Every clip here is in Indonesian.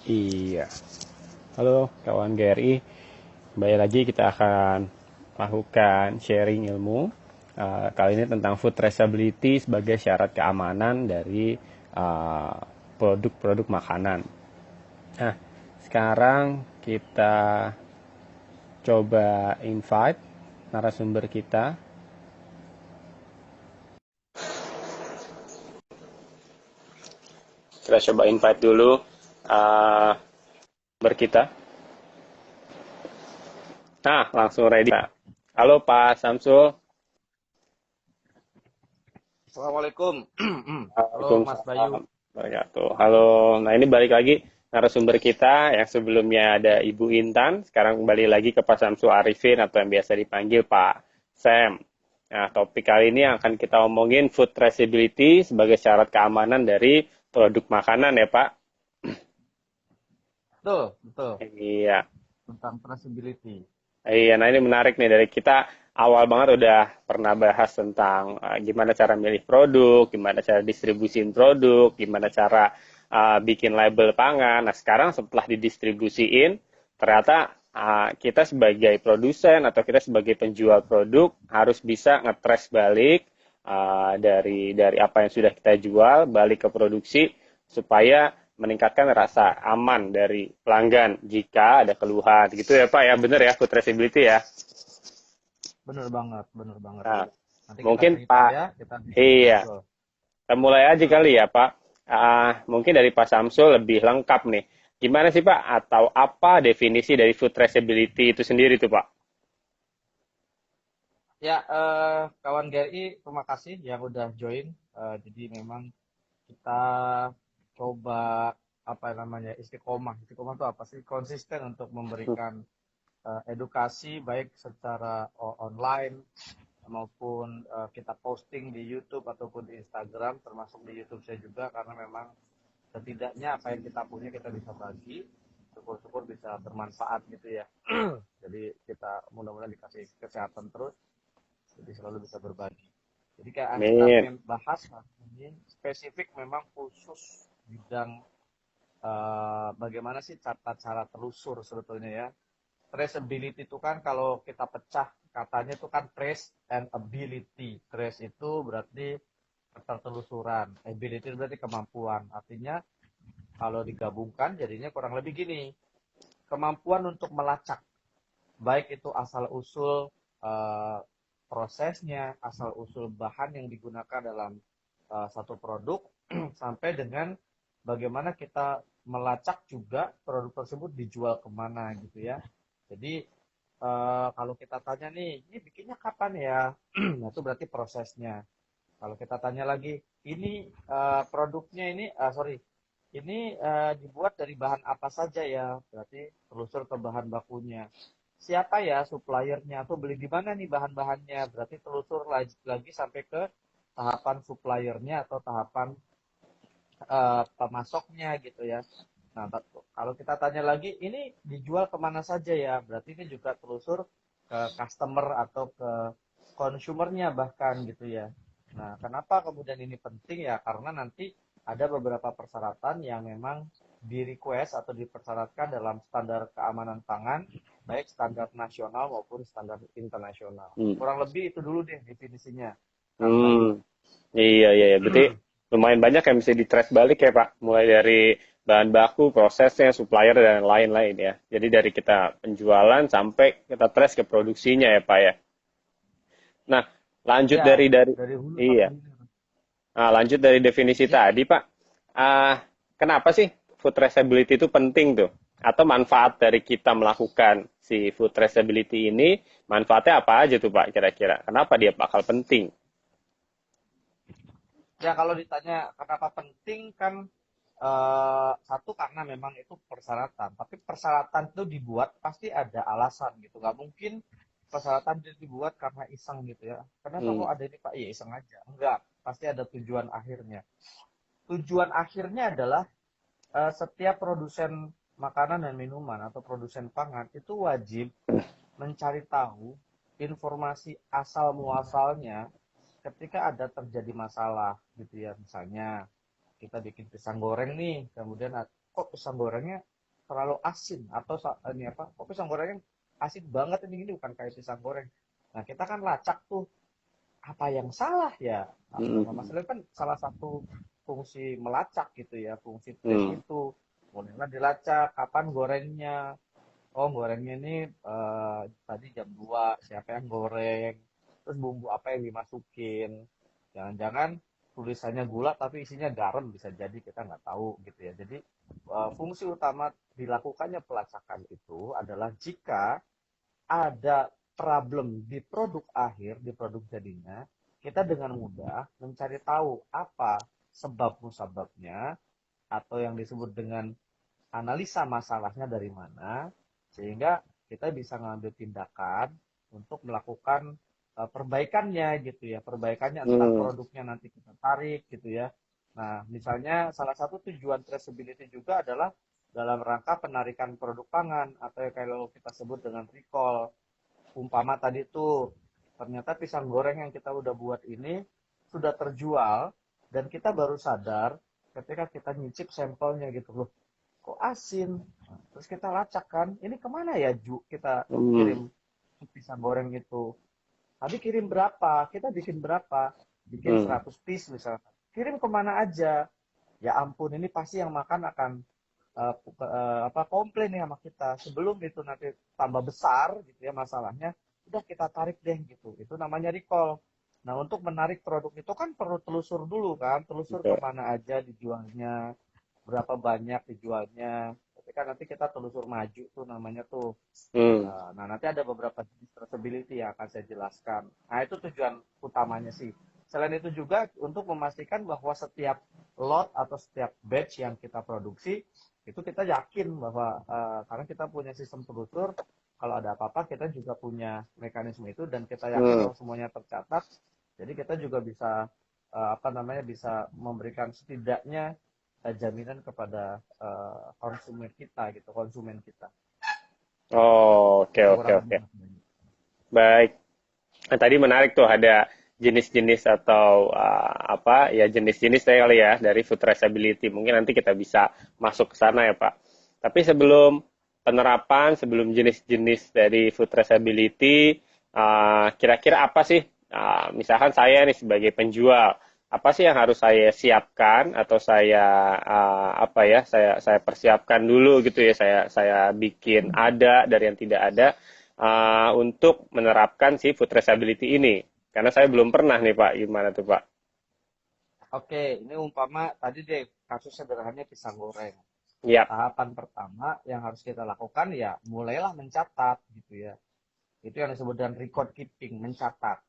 Iya. Halo kawan GRI, kembali lagi kita akan lakukan sharing ilmu. Kali ini tentang food traceability sebagai syarat keamanan dari produk-produk makanan. Nah, sekarang kita coba invite narasumber kita. Kita coba invite dulu berkita. Nah, langsung ready. Halo Pak Samsul. Assalamualaikum. Halo Mas Waalaikumsalam Bayu. wabarakatuh. Halo, nah ini balik lagi narasumber kita yang sebelumnya ada Ibu Intan, sekarang kembali lagi ke Pak Samsu Arifin atau yang biasa dipanggil Pak Sam. Nah, topik kali ini akan kita omongin food traceability sebagai syarat keamanan dari produk makanan ya Pak. Betul, betul. Iya. Tentang traceability. Iya, nah ini menarik nih dari kita awal banget udah pernah bahas tentang gimana cara milih produk, gimana cara distribusin produk, gimana cara bikin label pangan. Nah, sekarang setelah didistribusiin, ternyata kita sebagai produsen atau kita sebagai penjual produk harus bisa nge-trace balik dari apa yang sudah kita jual balik ke produksi supaya meningkatkan rasa aman dari pelanggan jika ada keluhan gitu ya Pak ya, bener ya food traceability ya. Bener banget, bener banget. Nah, Nanti kita mungkin cerita Pak, ya, kita iya, ngobrol. kita mulai aja kali ya Pak. Mungkin dari Pak Samsul lebih lengkap nih. Gimana sih Pak atau apa definisi dari food traceability itu sendiri tuh Pak? Ya, kawan GRI, terima kasih yang udah join. Jadi memang kita coba apa namanya istiqomah. Istiqomah itu apa sih? Konsisten untuk memberikan edukasi baik secara online maupun kita posting di YouTube ataupun di Instagram, termasuk di YouTube saya juga karena memang setidaknya apa yang kita punya kita bisa bagi, syukur-syukur bisa bermanfaat gitu ya. Jadi kita mudah-mudahan dikasih kesehatan terus, jadi selalu bisa berbagi. Jadi kayak kita Amin. pengen bahas ini spesifik memang khusus bidang bagaimana sih cara telusur sebetulnya ya. Traceability itu kan kalau kita pecah katanya itu kan trace and ability. Trace itu berarti ketertelusuran, ability itu berarti kemampuan. Artinya kalau digabungkan jadinya kurang lebih gini, kemampuan untuk melacak, baik itu asal-usul uh, prosesnya, asal-usul bahan yang digunakan dalam satu produk, sampai dengan bagaimana kita melacak juga produk tersebut dijual kemana gitu ya. Jadi kalau kita tanya nih, ini bikinnya kapan ya? Nah itu berarti prosesnya. Kalau kita tanya lagi, ini produknya ini, sorry, ini dibuat dari bahan apa saja ya? Berarti telusur ke bahan bakunya. Siapa ya suppliernya? Atau beli di mana nih bahan-bahannya? Berarti telusur lagi sampai ke tahapan suppliernya atau tahapan pemasoknya gitu ya. Nah, kalau kita tanya lagi, ini dijual kemana saja ya? Berarti ini juga telusur ke customer atau ke consumernya bahkan gitu ya. Nah, kenapa kemudian ini penting ya? Karena nanti ada beberapa persyaratan yang memang di request atau dipersyaratkan dalam standar keamanan pangan, baik standar nasional maupun standar internasional. Hmm. Kurang lebih itu dulu deh definisinya, Kang Bayu. Hmm. Iya, iya, iya. Berarti lumayan banyak yang bisa di-trace balik ya, Pak. Mulai dari bahan baku, prosesnya, supplier, dan lain-lain ya. Jadi dari kita penjualan sampai kita trace ke produksinya ya, Pak ya. Nah, lanjut Ya, dari dari hulu iya. sampai hilir. Nah, lanjut dari definisi Ya, tadi, Pak. Kenapa sih food traceability itu penting tuh? Atau manfaat dari kita melakukan si food traceability ini, manfaatnya apa aja tuh, Pak, kira-kira? Kenapa dia bakal penting? ya kalau ditanya kenapa penting kan satu karena memang itu persyaratan. Tapi persyaratan itu dibuat pasti ada alasan gitu. Nggak mungkin persyaratan itu dibuat karena iseng gitu ya. Kenapa Hmm. kok ada ini Pak? Iya iseng aja. Enggak. Pasti ada tujuan akhirnya. Tujuan akhirnya adalah setiap produsen makanan dan minuman atau produsen pangan itu wajib mencari tahu informasi asal muasalnya ketika ada terjadi masalah gitu ya. Misalnya kita bikin pisang goreng nih, kemudian kok pisang gorengnya terlalu asin atau ini apa, kok pisang gorengnya asin banget ini bukan kayak pisang goreng. Nah, kita kan lacak tuh apa yang salah ya. Nah, Hmm. masalahnya kan salah satu fungsi melacak gitu ya, fungsi tes Hmm. itu. Bolehlah dilacak kapan gorengnya. Oh, gorengnya ini tadi jam 2 siapa yang goreng? Terus bumbu apa yang dimasukin? Jangan-jangan tulisannya gula tapi isinya garam, bisa jadi kita nggak tahu gitu ya. Jadi fungsi utama dilakukannya pelacakan itu adalah jika ada problem di produk akhir, di produk jadinya, kita dengan mudah mencari tahu apa sebab musababnya atau yang disebut dengan analisa masalahnya dari mana, sehingga kita bisa mengambil tindakan untuk melakukan perbaikannya gitu ya, perbaikannya entah Hmm. produknya nanti kita tarik gitu ya. Nah, misalnya salah satu tujuan traceability juga adalah dalam rangka penarikan produk pangan atau yang kalau kita sebut dengan recall. Umpama tadi tuh ternyata pisang goreng yang kita udah buat ini sudah terjual dan kita baru sadar ketika kita nyicip sampelnya gitu loh, kok asin. Nah, terus kita lacak kan, ini kemana ya Ju kita Hmm. kirim pisang goreng itu. Tadi kirim berapa, kita bikin berapa, bikin Hmm. 100 piece misalnya. Kirim kemana aja. Ya ampun, ini pasti yang makan akan komplain nih sama kita. Sebelum itu nanti tambah besar gitu ya masalahnya, udah kita tarik deh gitu. Itu namanya recall. Nah, untuk menarik produk itu kan perlu telusur dulu kan, telusur Betul. kemana aja dijualnya, berapa banyak dijualnya. Tapi kan nanti kita telusur maju tuh namanya tuh. Hmm. Nah, nanti ada beberapa jenis traceability yang akan saya jelaskan. Nah, itu tujuan utamanya sih. Selain itu juga untuk memastikan bahwa setiap lot atau setiap batch yang kita produksi, itu kita yakin bahwa karena kita punya sistem telusur, kalau ada apa-apa kita juga punya mekanisme itu dan kita yakin Hmm. bahwa semuanya tercatat. Jadi kita juga bisa bisa memberikan setidaknya jaminan kepada konsumen kita. Oh, oke, Itu oke, kurang lebih oke. Mas Bayu. Baik. Nah, tadi menarik tuh ada jenis-jenis atau apa ya jenis-jenis kali ya dari food traceability. Mungkin nanti kita bisa masuk ke sana ya Pak. Tapi sebelum penerapan, sebelum jenis-jenis dari food traceability, kira-kira apa sih? Misalkan saya nih sebagai penjual, apa sih yang harus saya siapkan atau saya apa ya saya persiapkan dulu gitu ya saya bikin ada dari yang tidak ada untuk menerapkan si food traceability ini. Karena saya belum pernah nih Pak, gimana tuh Pak? Oke, ini umpama tadi deh kasus sederhananya pisang goreng. Ya. Tahapan pertama yang harus kita lakukan ya mulailah mencatat gitu ya. Itu yang disebut dengan record keeping, mencatat.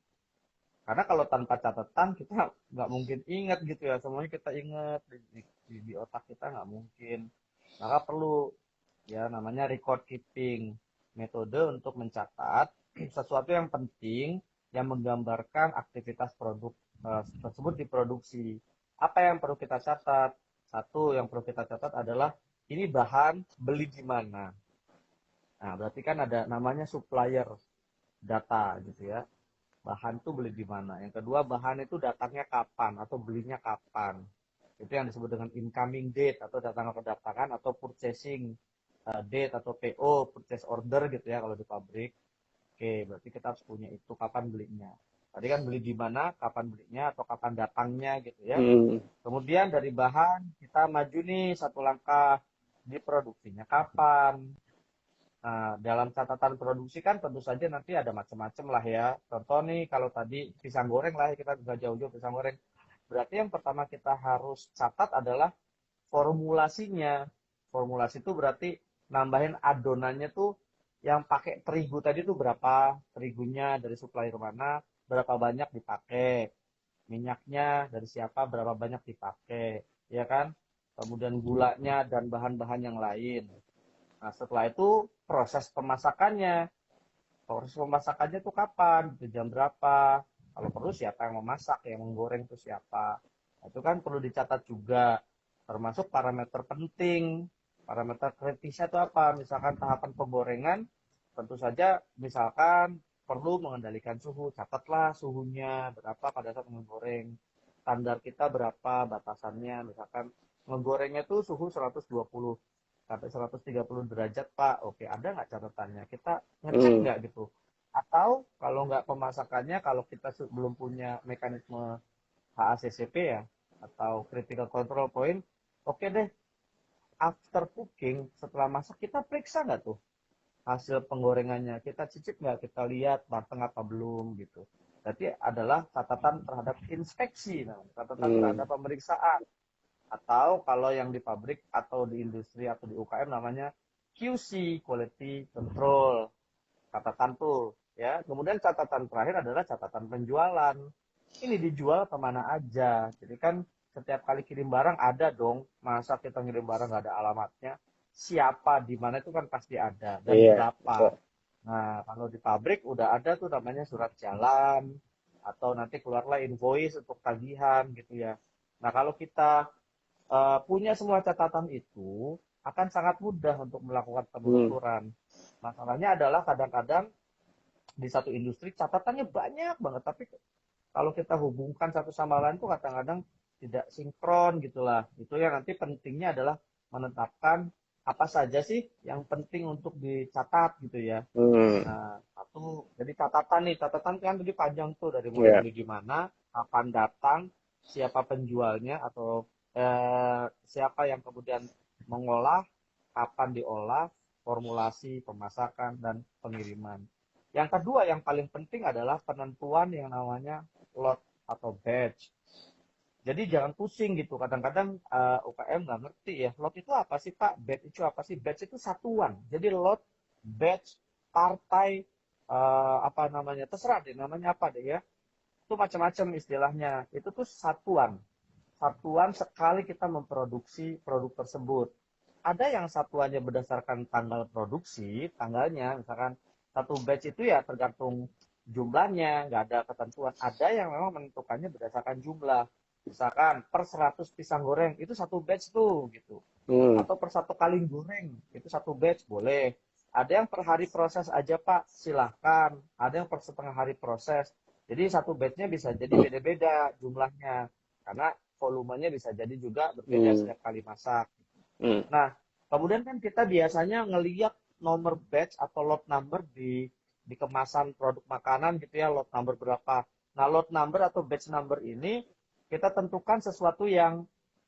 Karena kalau tanpa catatan kita nggak mungkin ingat gitu ya. Semuanya kita ingat di otak kita nggak mungkin. Maka perlu ya namanya record keeping, metode untuk mencatat sesuatu yang penting yang menggambarkan aktivitas produk tersebut diproduksi. Apa yang perlu kita catat? Satu yang perlu kita catat adalah ini bahan beli di mana. Nah, berarti kan ada namanya supplier data gitu ya. Bahan itu beli di mana. Yang kedua, bahan itu datangnya kapan atau belinya kapan. Itu yang disebut dengan incoming date atau datang kedatangan atau purchasing date atau PO, purchase order gitu ya kalau di pabrik. Oke, berarti kita harus punya itu kapan belinya. Tadi kan beli di mana, kapan belinya atau kapan datangnya gitu ya. Hmm. Kemudian dari bahan kita maju nih satu langkah, diproduksinya kapan. Nah, dalam catatan produksi kan tentu saja nanti ada macam-macam lah ya. Contoh nih kalau tadi pisang goreng lah ya, kita nggak jauh-jauh pisang goreng. Berarti yang pertama kita harus catat adalah formulasinya. Formulasi itu berarti nambahin adonannya tuh yang pakai terigu tadi tuh berapa terigunya dari supplier mana, berapa banyak dipakai. Minyaknya dari siapa, berapa banyak dipakai, ya kan? Kemudian gulanya dan bahan-bahan yang lain. Nah, setelah itu proses pemasakannya. Proses pemasakannya tuh kapan? Di jam berapa? Kalau perlu siapa yang memasak, yang menggoreng itu siapa. Nah, itu kan perlu dicatat juga. Termasuk parameter penting. Parameter kritisnya itu apa? Misalkan tahapan penggorengan, tentu saja misalkan perlu mengendalikan suhu. Catatlah suhunya berapa pada saat menggoreng. Standar kita berapa batasannya. Misalkan menggorengnya tuh suhu 120. sampai 130 derajat Pak. Oke, ada nggak catatannya? Kita ngecek Hmm. nggak gitu? Atau kalau nggak pemasakannya, kalau kita belum punya mekanisme HACCP ya, atau critical control point, oke deh, after cooking, setelah masak kita periksa nggak tuh hasil penggorengannya, kita cicip nggak, kita lihat matang apa belum gitu. Berarti adalah catatan terhadap inspeksi, nah, catatan Hmm. terhadap pemeriksaan. Atau kalau yang di pabrik atau di industri atau di UKM namanya QC, Quality Control, catatan tuh ya. Kemudian catatan terakhir adalah catatan penjualan. Ini dijual kemana aja. Jadi kan setiap kali kirim barang ada dong. Masa kita ngirim barang nggak ada alamatnya? Siapa di mana itu kan pasti ada dan Iya, betul. berapa. Nah, kalau di pabrik udah ada tuh namanya surat jalan atau nanti keluarlah invoice untuk tagihan gitu ya. Nah, kalau kita punya semua catatan itu akan sangat mudah untuk melakukan Hmm. penelusuran. Masalahnya adalah kadang-kadang di satu industri catatannya banyak banget, tapi kalau kita hubungkan satu sama lain tuh kadang-kadang tidak sinkron gitulah. Itu yang nanti pentingnya adalah menetapkan apa saja sih yang penting untuk dicatat gitu ya. Hmm. Nah, satu jadi catatan nih, catatan kan tadi panjang tuh dari mulai Iya. beli di mana, kapan datang, siapa penjualnya atau siapa yang kemudian mengolah, kapan diolah, formulasi, pemasakan dan pengiriman. Yang kedua yang paling penting adalah penentuan yang namanya lot atau batch. Jadi jangan pusing gitu. Kadang-kadang UKM nggak ngerti ya. Lot itu apa sih Pak? Batch itu apa sih? Batch itu satuan. Jadi lot, batch, partai, apa namanya? Terserah deh namanya apa deh ya. Itu macam-macam istilahnya. Itu tuh satuan. Satuan sekali kita memproduksi produk tersebut. Ada yang satuannya berdasarkan tanggal produksi, tanggalnya, misalkan satu batch itu ya tergantung jumlahnya, nggak ada ketentuan. Ada yang memang menentukannya berdasarkan jumlah. Misalkan per 100 pisang goreng, itu satu batch tuh, gitu. Hmm. Atau per satu kaleng goreng, itu satu batch, boleh. Ada yang per hari proses aja, Pak, silahkan. Ada yang per setengah hari proses. Jadi satu batch-nya bisa jadi beda-beda jumlahnya. Karena volumenya bisa jadi juga berbeda Hmm. setiap kali masak. Hmm. Nah, kemudian kan kita biasanya ngeliat nomor batch atau lot number di kemasan produk makanan gitu ya, lot number berapa. Nah, lot number atau batch number ini kita tentukan sesuatu yang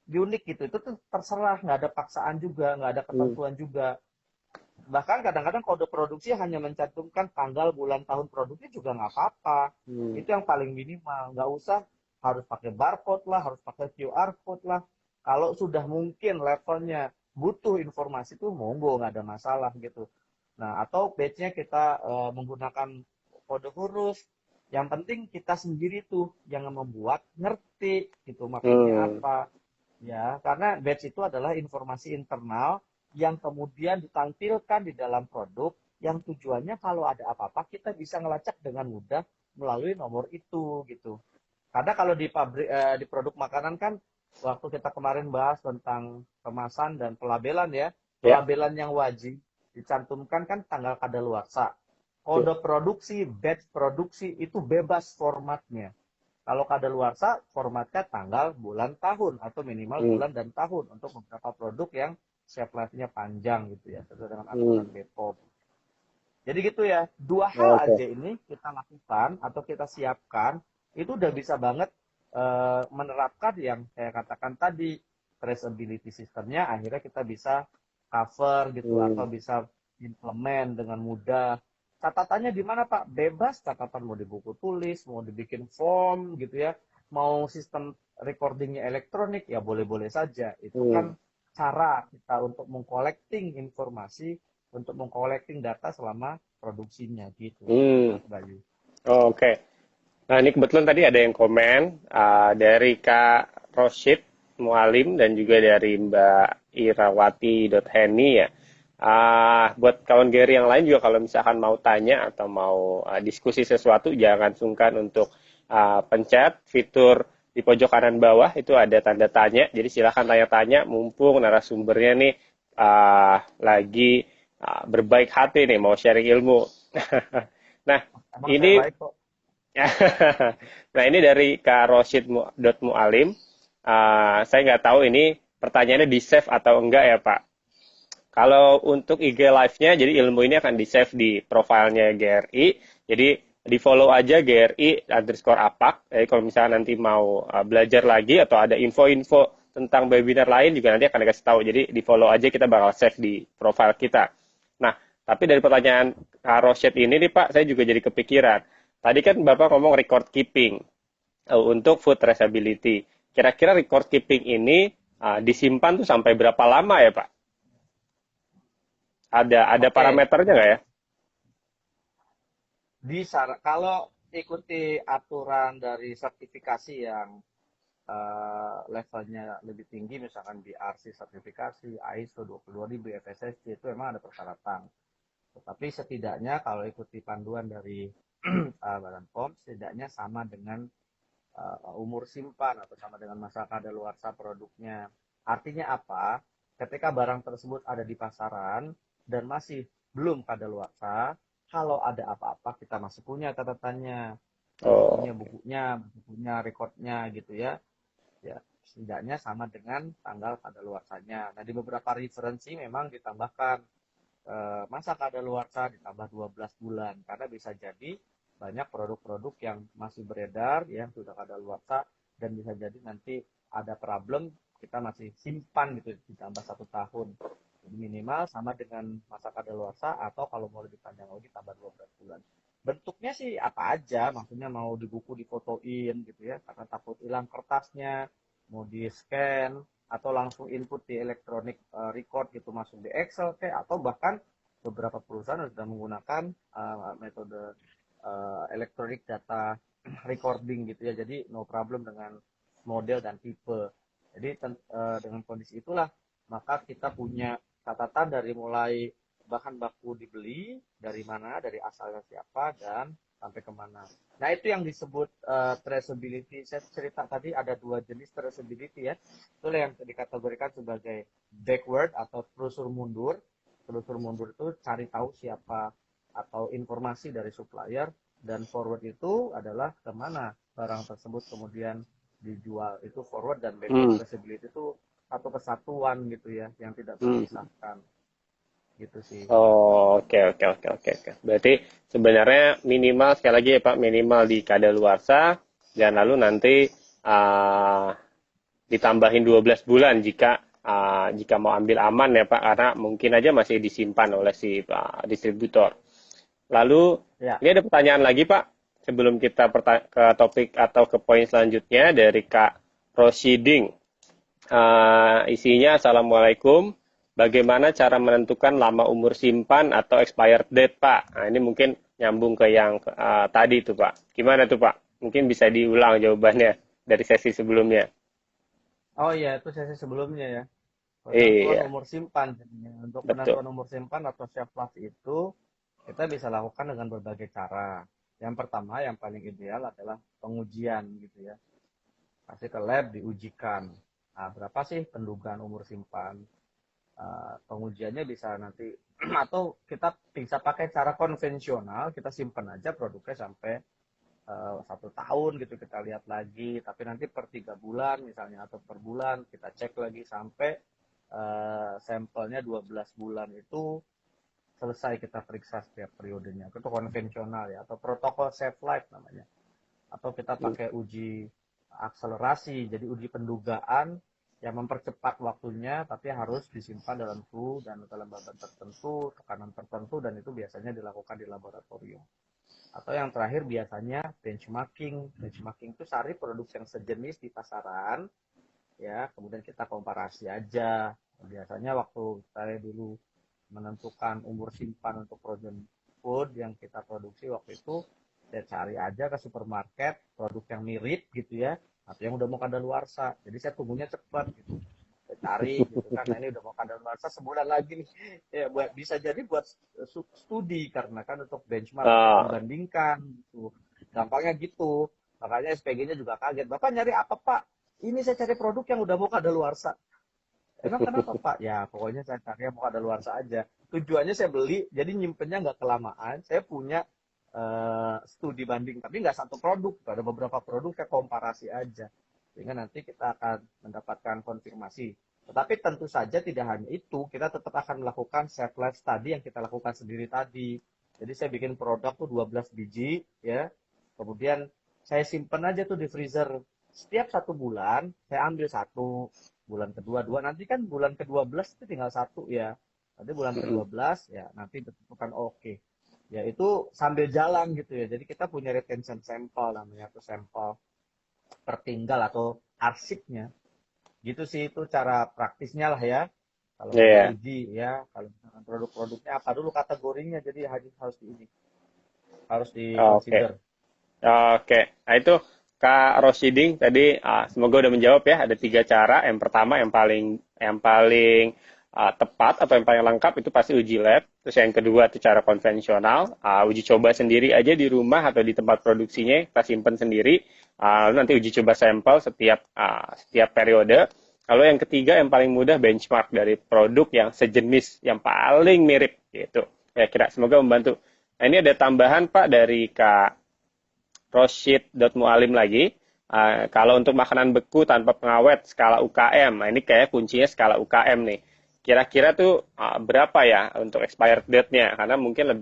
unik gitu. Itu tuh terserah, nggak ada paksaan juga, nggak ada Hmm. ketentuan juga. Bahkan kadang-kadang kode produksi hanya mencantumkan tanggal, bulan, tahun produksi juga nggak apa-apa. Hmm. Itu yang paling minimal. Nggak usah harus pakai barcode lah, harus pakai QR code lah. Kalau sudah mungkin levelnya butuh informasi itu monggo, nggak ada masalah gitu. Nah, atau batch-nya kita menggunakan kode huruf. Yang penting kita sendiri tuh yang membuat ngerti gitu maksudnya Hmm. apa. Ya, karena batch itu adalah informasi internal yang kemudian ditampilkan di dalam produk yang tujuannya kalau ada apa-apa kita bisa ngelacak dengan mudah melalui nomor itu gitu. Karena kalau di pabrik di produk makanan kan waktu kita kemarin bahas tentang kemasan dan pelabelan ya, Ya. pelabelan yang wajib dicantumkan kan tanggal kadaluarsa. Betul. Kode produksi, batch produksi itu bebas formatnya. Kalau kadaluarsa formatnya tanggal, bulan, tahun atau minimal Hmm. bulan dan tahun untuk beberapa produk yang shelf life-nya panjang gitu ya, sesuai dengan Hmm. aturan BPOM. Jadi gitu ya, dua hal Oke. aja ini kita lakukan atau kita siapkan, itu udah bisa banget menerapkan yang saya katakan tadi, traceability sistemnya akhirnya kita bisa cover gitu atau Hmm. bisa implement dengan mudah. Catatannya di mana Pak? Bebas catatan mau di buku tulis, mau dibikin form gitu ya, mau sistem recordingnya elektronik ya boleh-boleh saja. Itu Hmm. kan cara kita untuk mengcollecting informasi untuk mengcollecting data selama produksinya gitu, Hmm. Mas Bayu. Oke. Nah, ini kebetulan tadi ada yang komen dari Kak Roshid Mualim dan juga dari Mbak Irawati.Heni ya. Buat kawan Gary yang lain juga kalau misalkan mau tanya atau mau diskusi sesuatu, jangan sungkan untuk pencet fitur di pojok kanan bawah itu ada tanda tanya. Jadi silahkan tanya-tanya, mumpung narasumbernya nih lagi berbaik hati nih mau sharing ilmu. Nah, Emang saya ini baik kok. nah, ini dari Kak Roshid Mualim. Saya nggak tahu ini pertanyaannya di save atau enggak ya Pak. Kalau untuk IG Live-nya, jadi ilmu ini akan di-save di profilnya GRI. Jadi di-follow aja GRI underscore apak. Jadi kalau misalnya nanti mau belajar lagi atau ada info-info tentang webinar lain juga nanti akan dikasih tahu. Jadi di-follow aja, kita bakal save di profile kita. Nah, tapi dari pertanyaan Kak Rosyid ini nih Pak, saya juga jadi kepikiran. Tadi kan Bapak ngomong record keeping untuk food traceability. Kira-kira record keeping ini disimpan tuh sampai berapa lama ya Pak? Ada Oke, parameternya nggak ya? kalau ikuti aturan dari sertifikasi yang levelnya lebih tinggi, misalkan BRC sertifikasi, ISO 22000, FSSC, itu memang ada persyaratan. Tetapi setidaknya kalau ikuti panduan dari Badan POM, setidaknya sama dengan umur simpan atau sama dengan masa kadaluarsa produknya. Artinya apa? Ketika barang tersebut ada di pasaran dan masih belum kadaluarsa, kalau ada apa-apa kita masih punya catatannya, masih punya Oh, bukunya, masih punya rekodnya gitu ya. Ya, setidaknya sama dengan tanggal kadaluarsanya. Nah, di beberapa referensi memang ditambahkan masa kadaluarsa ditambah 12 bulan karena bisa jadi banyak produk-produk yang masih beredar yang sudah kadaluarsa dan bisa jadi nanti ada problem kita masih simpan gitu ditambah 1 tahun. Jadi minimal sama dengan masa kadaluarsa atau kalau mau lebih panjang lagi tambah 12 bulan. Bentuknya sih apa aja, maksudnya mau di buku difotoin gitu ya, karena takut hilang kertasnya, mau di scan, atau langsung input di electronic record gitu masuk di Excel kayak atau bahkan beberapa perusahaan sudah menggunakan metode electronic data recording gitu ya, jadi no problem dengan model dan tipe. Jadi dengan kondisi itulah maka kita punya catatan dari mulai bahan baku dibeli dari mana, dari asalnya siapa dan sampai kemana. Nah, itu yang disebut traceability. Saya cerita tadi ada 2 jenis traceability ya. Itulah yang dikategorikan sebagai backward atau telusur mundur. Telusur mundur itu cari tahu siapa atau informasi dari supplier, dan forward itu adalah kemana barang tersebut kemudian dijual. Itu forward dan backward hmm, traceability itu satu kesatuan gitu ya, yang tidak hmm. terpisahkan gitu sih. Oh, oke, oke, oke, oke, oke. Berarti sebenarnya minimal, sekali lagi ya Pak, minimal di kadaluarsa, dan lalu nanti ah, ditambahin 12 bulan jika mau ambil aman ya Pak, karena mungkin aja masih disimpan oleh si distributor. Lalu Ya, ini ada pertanyaan lagi Pak, sebelum kita ke topik atau ke poin selanjutnya dari Kak Rosiding. Isinya Assalamualaikum. Bagaimana cara menentukan lama umur simpan atau expired date, Pak? Nah, ini mungkin nyambung ke yang tadi tuh, Pak. Gimana tuh, Pak? Mungkin bisa diulang jawabannya dari sesi sebelumnya. oh iya, itu sesi sebelumnya ya. Penentuan Iya, umur simpan. Jadinya untuk betul. penentuan umur simpan atau shelf life itu kita bisa lakukan dengan berbagai cara. Yang pertama, yang paling ideal adalah pengujian gitu ya. Kasih ke lab diujikan. Nah, berapa sih pendugaan umur simpan? Pengujiannya bisa nanti atau kita bisa pakai cara konvensional, kita simpan aja produknya sampai 1 tahun gitu kita lihat lagi, tapi nanti per 3 bulan misalnya atau per bulan kita cek lagi sampai sampelnya 12 bulan itu selesai kita periksa setiap periodenya. Itu konvensional ya, atau protokol safe life namanya. Atau kita pakai uji akselerasi, jadi uji pendugaan yang mempercepat waktunya, tapi harus disimpan dalam suhu dan kelembaban tertentu, tekanan tertentu, dan itu biasanya dilakukan di laboratorium. Atau yang terakhir biasanya benchmarking. Benchmarking itu cari produk yang sejenis di pasaran, ya, kemudian kita komparasi aja. Biasanya waktu saya dulu menentukan umur simpan untuk frozen food yang kita produksi waktu itu, saya cari aja ke supermarket produk yang mirip gitu ya, atau yang udah mau kadaluarsa. Jadi saya tunggunya cepat gitu. Saya cari gitu kan, nah ini udah mau kadaluarsa sebulan lagi nih. Ya buat bisa jadi buat studi karena kan untuk benchmark untuk Ah, membandingkan gitu. Gampangnya gitu. Makanya SPG-nya juga kaget. Bapak nyari apa, Pak? Ini saya cari produk yang udah mau kadaluarsa. Emang kenapa Pak? Ya pokoknya saya cari yang mau kadaluarsa aja. Tujuannya saya beli, jadi nyimpennya nggak kelamaan. Saya punya studi banding, tapi nggak satu produk. Ada beberapa produk saya komparasi aja. Sehingga nanti kita akan mendapatkan konfirmasi. Tetapi tentu saja tidak hanya itu, kita tetap akan melakukan shelf life study yang kita lakukan sendiri tadi. Jadi saya bikin produk tuh 12 biji, ya. Kemudian saya simpen aja tuh di freezer. Setiap 1 bulan, saya ambil satu. Bulan kedua, dua. Nanti kan bulan ke-12 itu tinggal satu ya. Nanti bulan Mm-mm. ke-12, ya nanti ditentukan oke. Ya itu sambil jalan gitu ya. Jadi kita punya retention sampel namanya tuh sampel tertinggal atau arsipnya. Gitu sih itu cara praktisnya lah ya. Kalau mau Iya. diuji ya, kalau misalkan produk-produknya apa dulu kategorinya, jadi harus di ini, harus di Oke. consider. Oke. Nah itu Kak Rosiding tadi semoga udah menjawab ya. Ada 3 cara. Yang pertama yang paling tepat atau yang paling lengkap itu pasti uji lab. Terus yang kedua itu cara konvensional, uji coba sendiri aja di rumah atau di tempat produksinya kita simpan sendiri. Lalu nanti uji coba sampel setiap periode. Lalu yang ketiga yang paling mudah benchmark dari produk yang sejenis yang paling mirip gitu. Ya kira semoga membantu. Nah ini ada tambahan Pak dari Kak Roshid.mualim lagi. Kalau untuk makanan beku tanpa pengawet skala UKM, nah ini kayak kuncinya skala UKM nih. Kira-kira tuh berapa ya untuk expired date-nya? Karena mungkin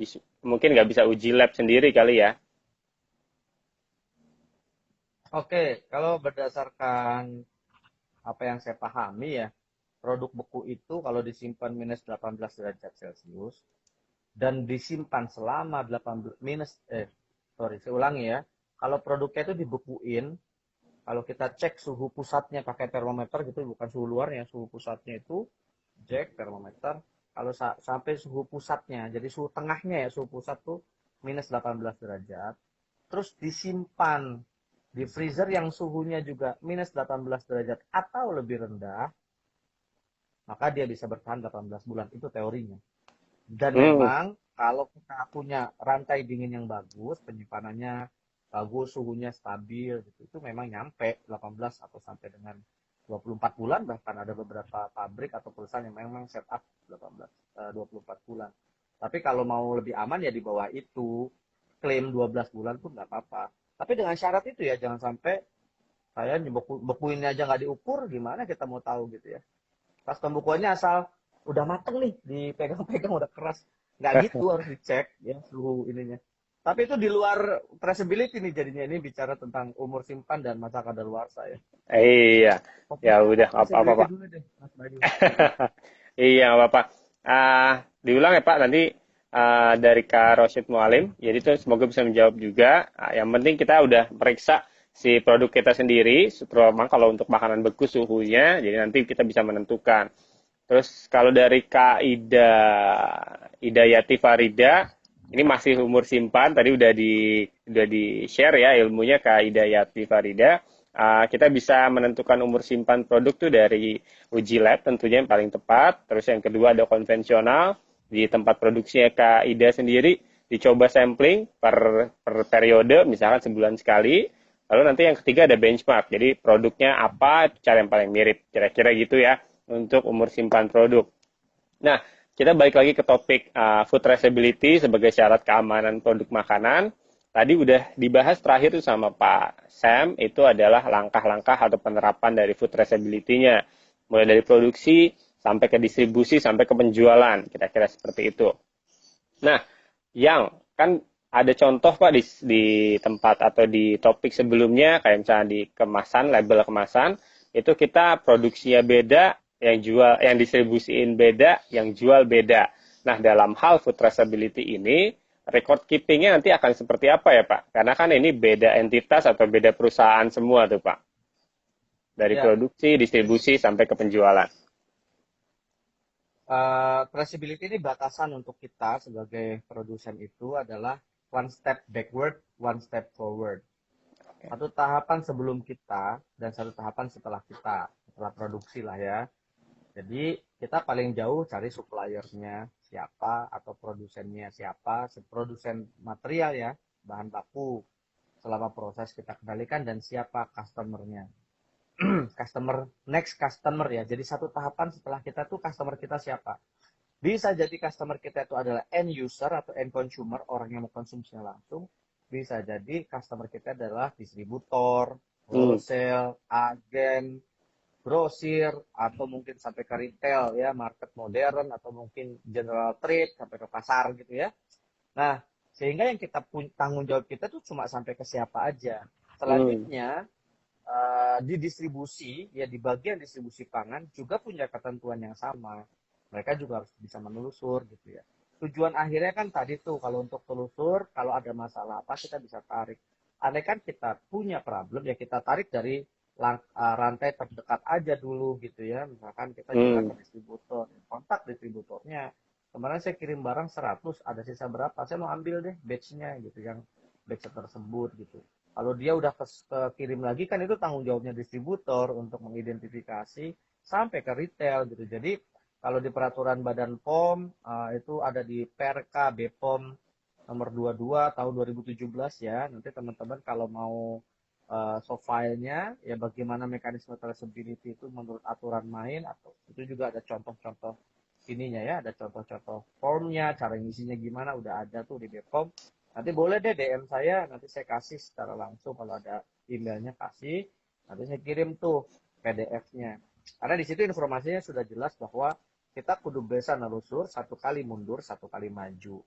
nggak bisa uji lab sendiri kali ya. Oke, kalau berdasarkan apa yang saya pahami ya, produk beku itu kalau disimpan minus 18 derajat Celcius dan disimpan selama 18 minus sorry, saya ulangi ya. Kalau produknya itu dibekuin, kalau kita cek suhu pusatnya pakai termometer gitu, bukan suhu luarnya, suhu pusatnya itu cek termometer. Kalau sampai suhu pusatnya, jadi suhu tengahnya ya, suhu pusat tuh minus 18 derajat. Terus disimpan di freezer yang suhunya juga minus 18 derajat atau lebih rendah, maka dia bisa bertahan 18 bulan. Itu teorinya. Dan Hmm, memang kalau kita punya rantai dingin yang bagus, penyimpanannya bagus, suhunya stabil gitu, itu memang nyampe 18 atau sampai dengan 24 bulan, bahkan ada beberapa pabrik atau perusahaan yang memang setup 18 24 bulan. Tapi kalau mau lebih aman ya di bawah itu, klaim 12 bulan pun nggak apa-apa. Tapi dengan syarat itu ya, jangan sampai saya bekuinnya aja nggak diukur, gimana kita mau tahu gitu ya. Pas pembukuannya asal udah mateng nih, dipegang-pegang udah keras. Nggak gitu, harus dicek ya suhu ininya. Tapi itu di luar traceability nih jadinya, ini bicara tentang umur simpan dan masa kadaluarsa ya. iya. Ya Fokusnya udah, apa-apa traceability Pak. dulu deh, Mas Bayu. Iya, nggak apa-apa. Diulang ya Pak, nanti dari Kak Roshid Mualim. Jadi itu semoga bisa menjawab juga. Yang penting kita udah periksa si produk kita sendiri, terutama kalau untuk makanan beku suhunya, jadi nanti kita bisa menentukan. Terus kalau dari Kak Ida Yati Farida, ini masih umur simpan, tadi udah di share ya ilmunya Kak Ida Yati Farida. Kita bisa menentukan umur simpan produk tuh dari uji lab tentunya yang paling tepat. Terus yang kedua ada konvensional di tempat produksinya Kak Ida sendiri dicoba sampling per periode misalkan sebulan sekali. Lalu nanti yang ketiga ada benchmark. Jadi produknya apa, cara yang paling mirip. Kira-kira gitu ya untuk umur simpan produk. Nah, kita balik lagi ke topik food traceability sebagai syarat keamanan produk makanan. Tadi udah dibahas terakhir tuh sama Pak Sam, itu adalah langkah-langkah atau penerapan dari food traceability-nya. Mulai dari produksi, sampai ke distribusi, sampai ke penjualan. Kira-kira seperti itu. Nah, yang kan ada contoh Pak di tempat atau di topik sebelumnya, kayak misalnya di kemasan, label kemasan, itu kita produksinya beda, yang distribusiin beda, yang jual beda. Nah, dalam hal food traceability ini, record keepingnya nanti akan seperti apa ya Pak? Karena kan ini beda entitas atau beda perusahaan semua tuh Pak. Dari Ya, produksi, jadi distribusi, sampai ke penjualan. traceability ini batasan untuk kita sebagai produsen itu adalah one step backward, one step forward. Satu tahapan sebelum kita dan satu tahapan setelah kita, setelah produksi lah ya. Jadi kita paling jauh cari suppliernya siapa atau produsennya siapa, produsen material ya, bahan baku selama proses kita kendalikan dan siapa customernya. Customer next customer ya. Jadi satu tahapan setelah kita tuh customer kita siapa. Bisa jadi customer kita itu adalah end user atau end consumer, orang yang mau konsumsinya langsung. Bisa jadi customer kita adalah distributor, Hmm. wholesale, agen, grosir atau mungkin sampai ke retail ya, market modern atau mungkin general trade sampai ke pasar gitu ya. Nah, sehingga yang kita tanggung jawab kita tuh cuma sampai ke siapa aja. Hmm. Selanjutnya di distribusi ya, di bagian distribusi pangan juga punya ketentuan yang sama. Mereka juga harus bisa menelusur gitu ya. Tujuan akhirnya kan tadi tuh, kalau untuk telusur, kalau ada masalah apa kita bisa tarik. Andai kan kita punya problem ya kita tarik dari rantai terdekat aja dulu gitu ya. Misalkan kita jualan Hmm. ke distributor, kontak distributornya. Kemarin saya kirim barang 100, ada sisa berapa? Saya mau ambil deh batch-nya gitu, yang batch tersebut gitu. Kalau dia udah kirim lagi kan itu tanggung jawabnya distributor untuk mengidentifikasi sampai ke retail gitu. Jadi kalau di peraturan Badan POM itu ada di Perka BPOM nomor 22 tahun 2017 ya. Nanti teman-teman kalau mau soft file-nya ya, bagaimana mekanisme traceability itu menurut aturan main, atau itu juga ada contoh-contoh ininya ya, ada contoh-contoh formnya, cara ngisinya gimana, udah ada tuh di BPOM. Nanti boleh deh DM saya, nanti saya kasih secara langsung, kalau ada emailnya kasih, nanti saya kirim tuh PDF-nya. Karena di situ informasinya sudah jelas bahwa kita kudu bisa nelusur, satu kali mundur, satu kali maju.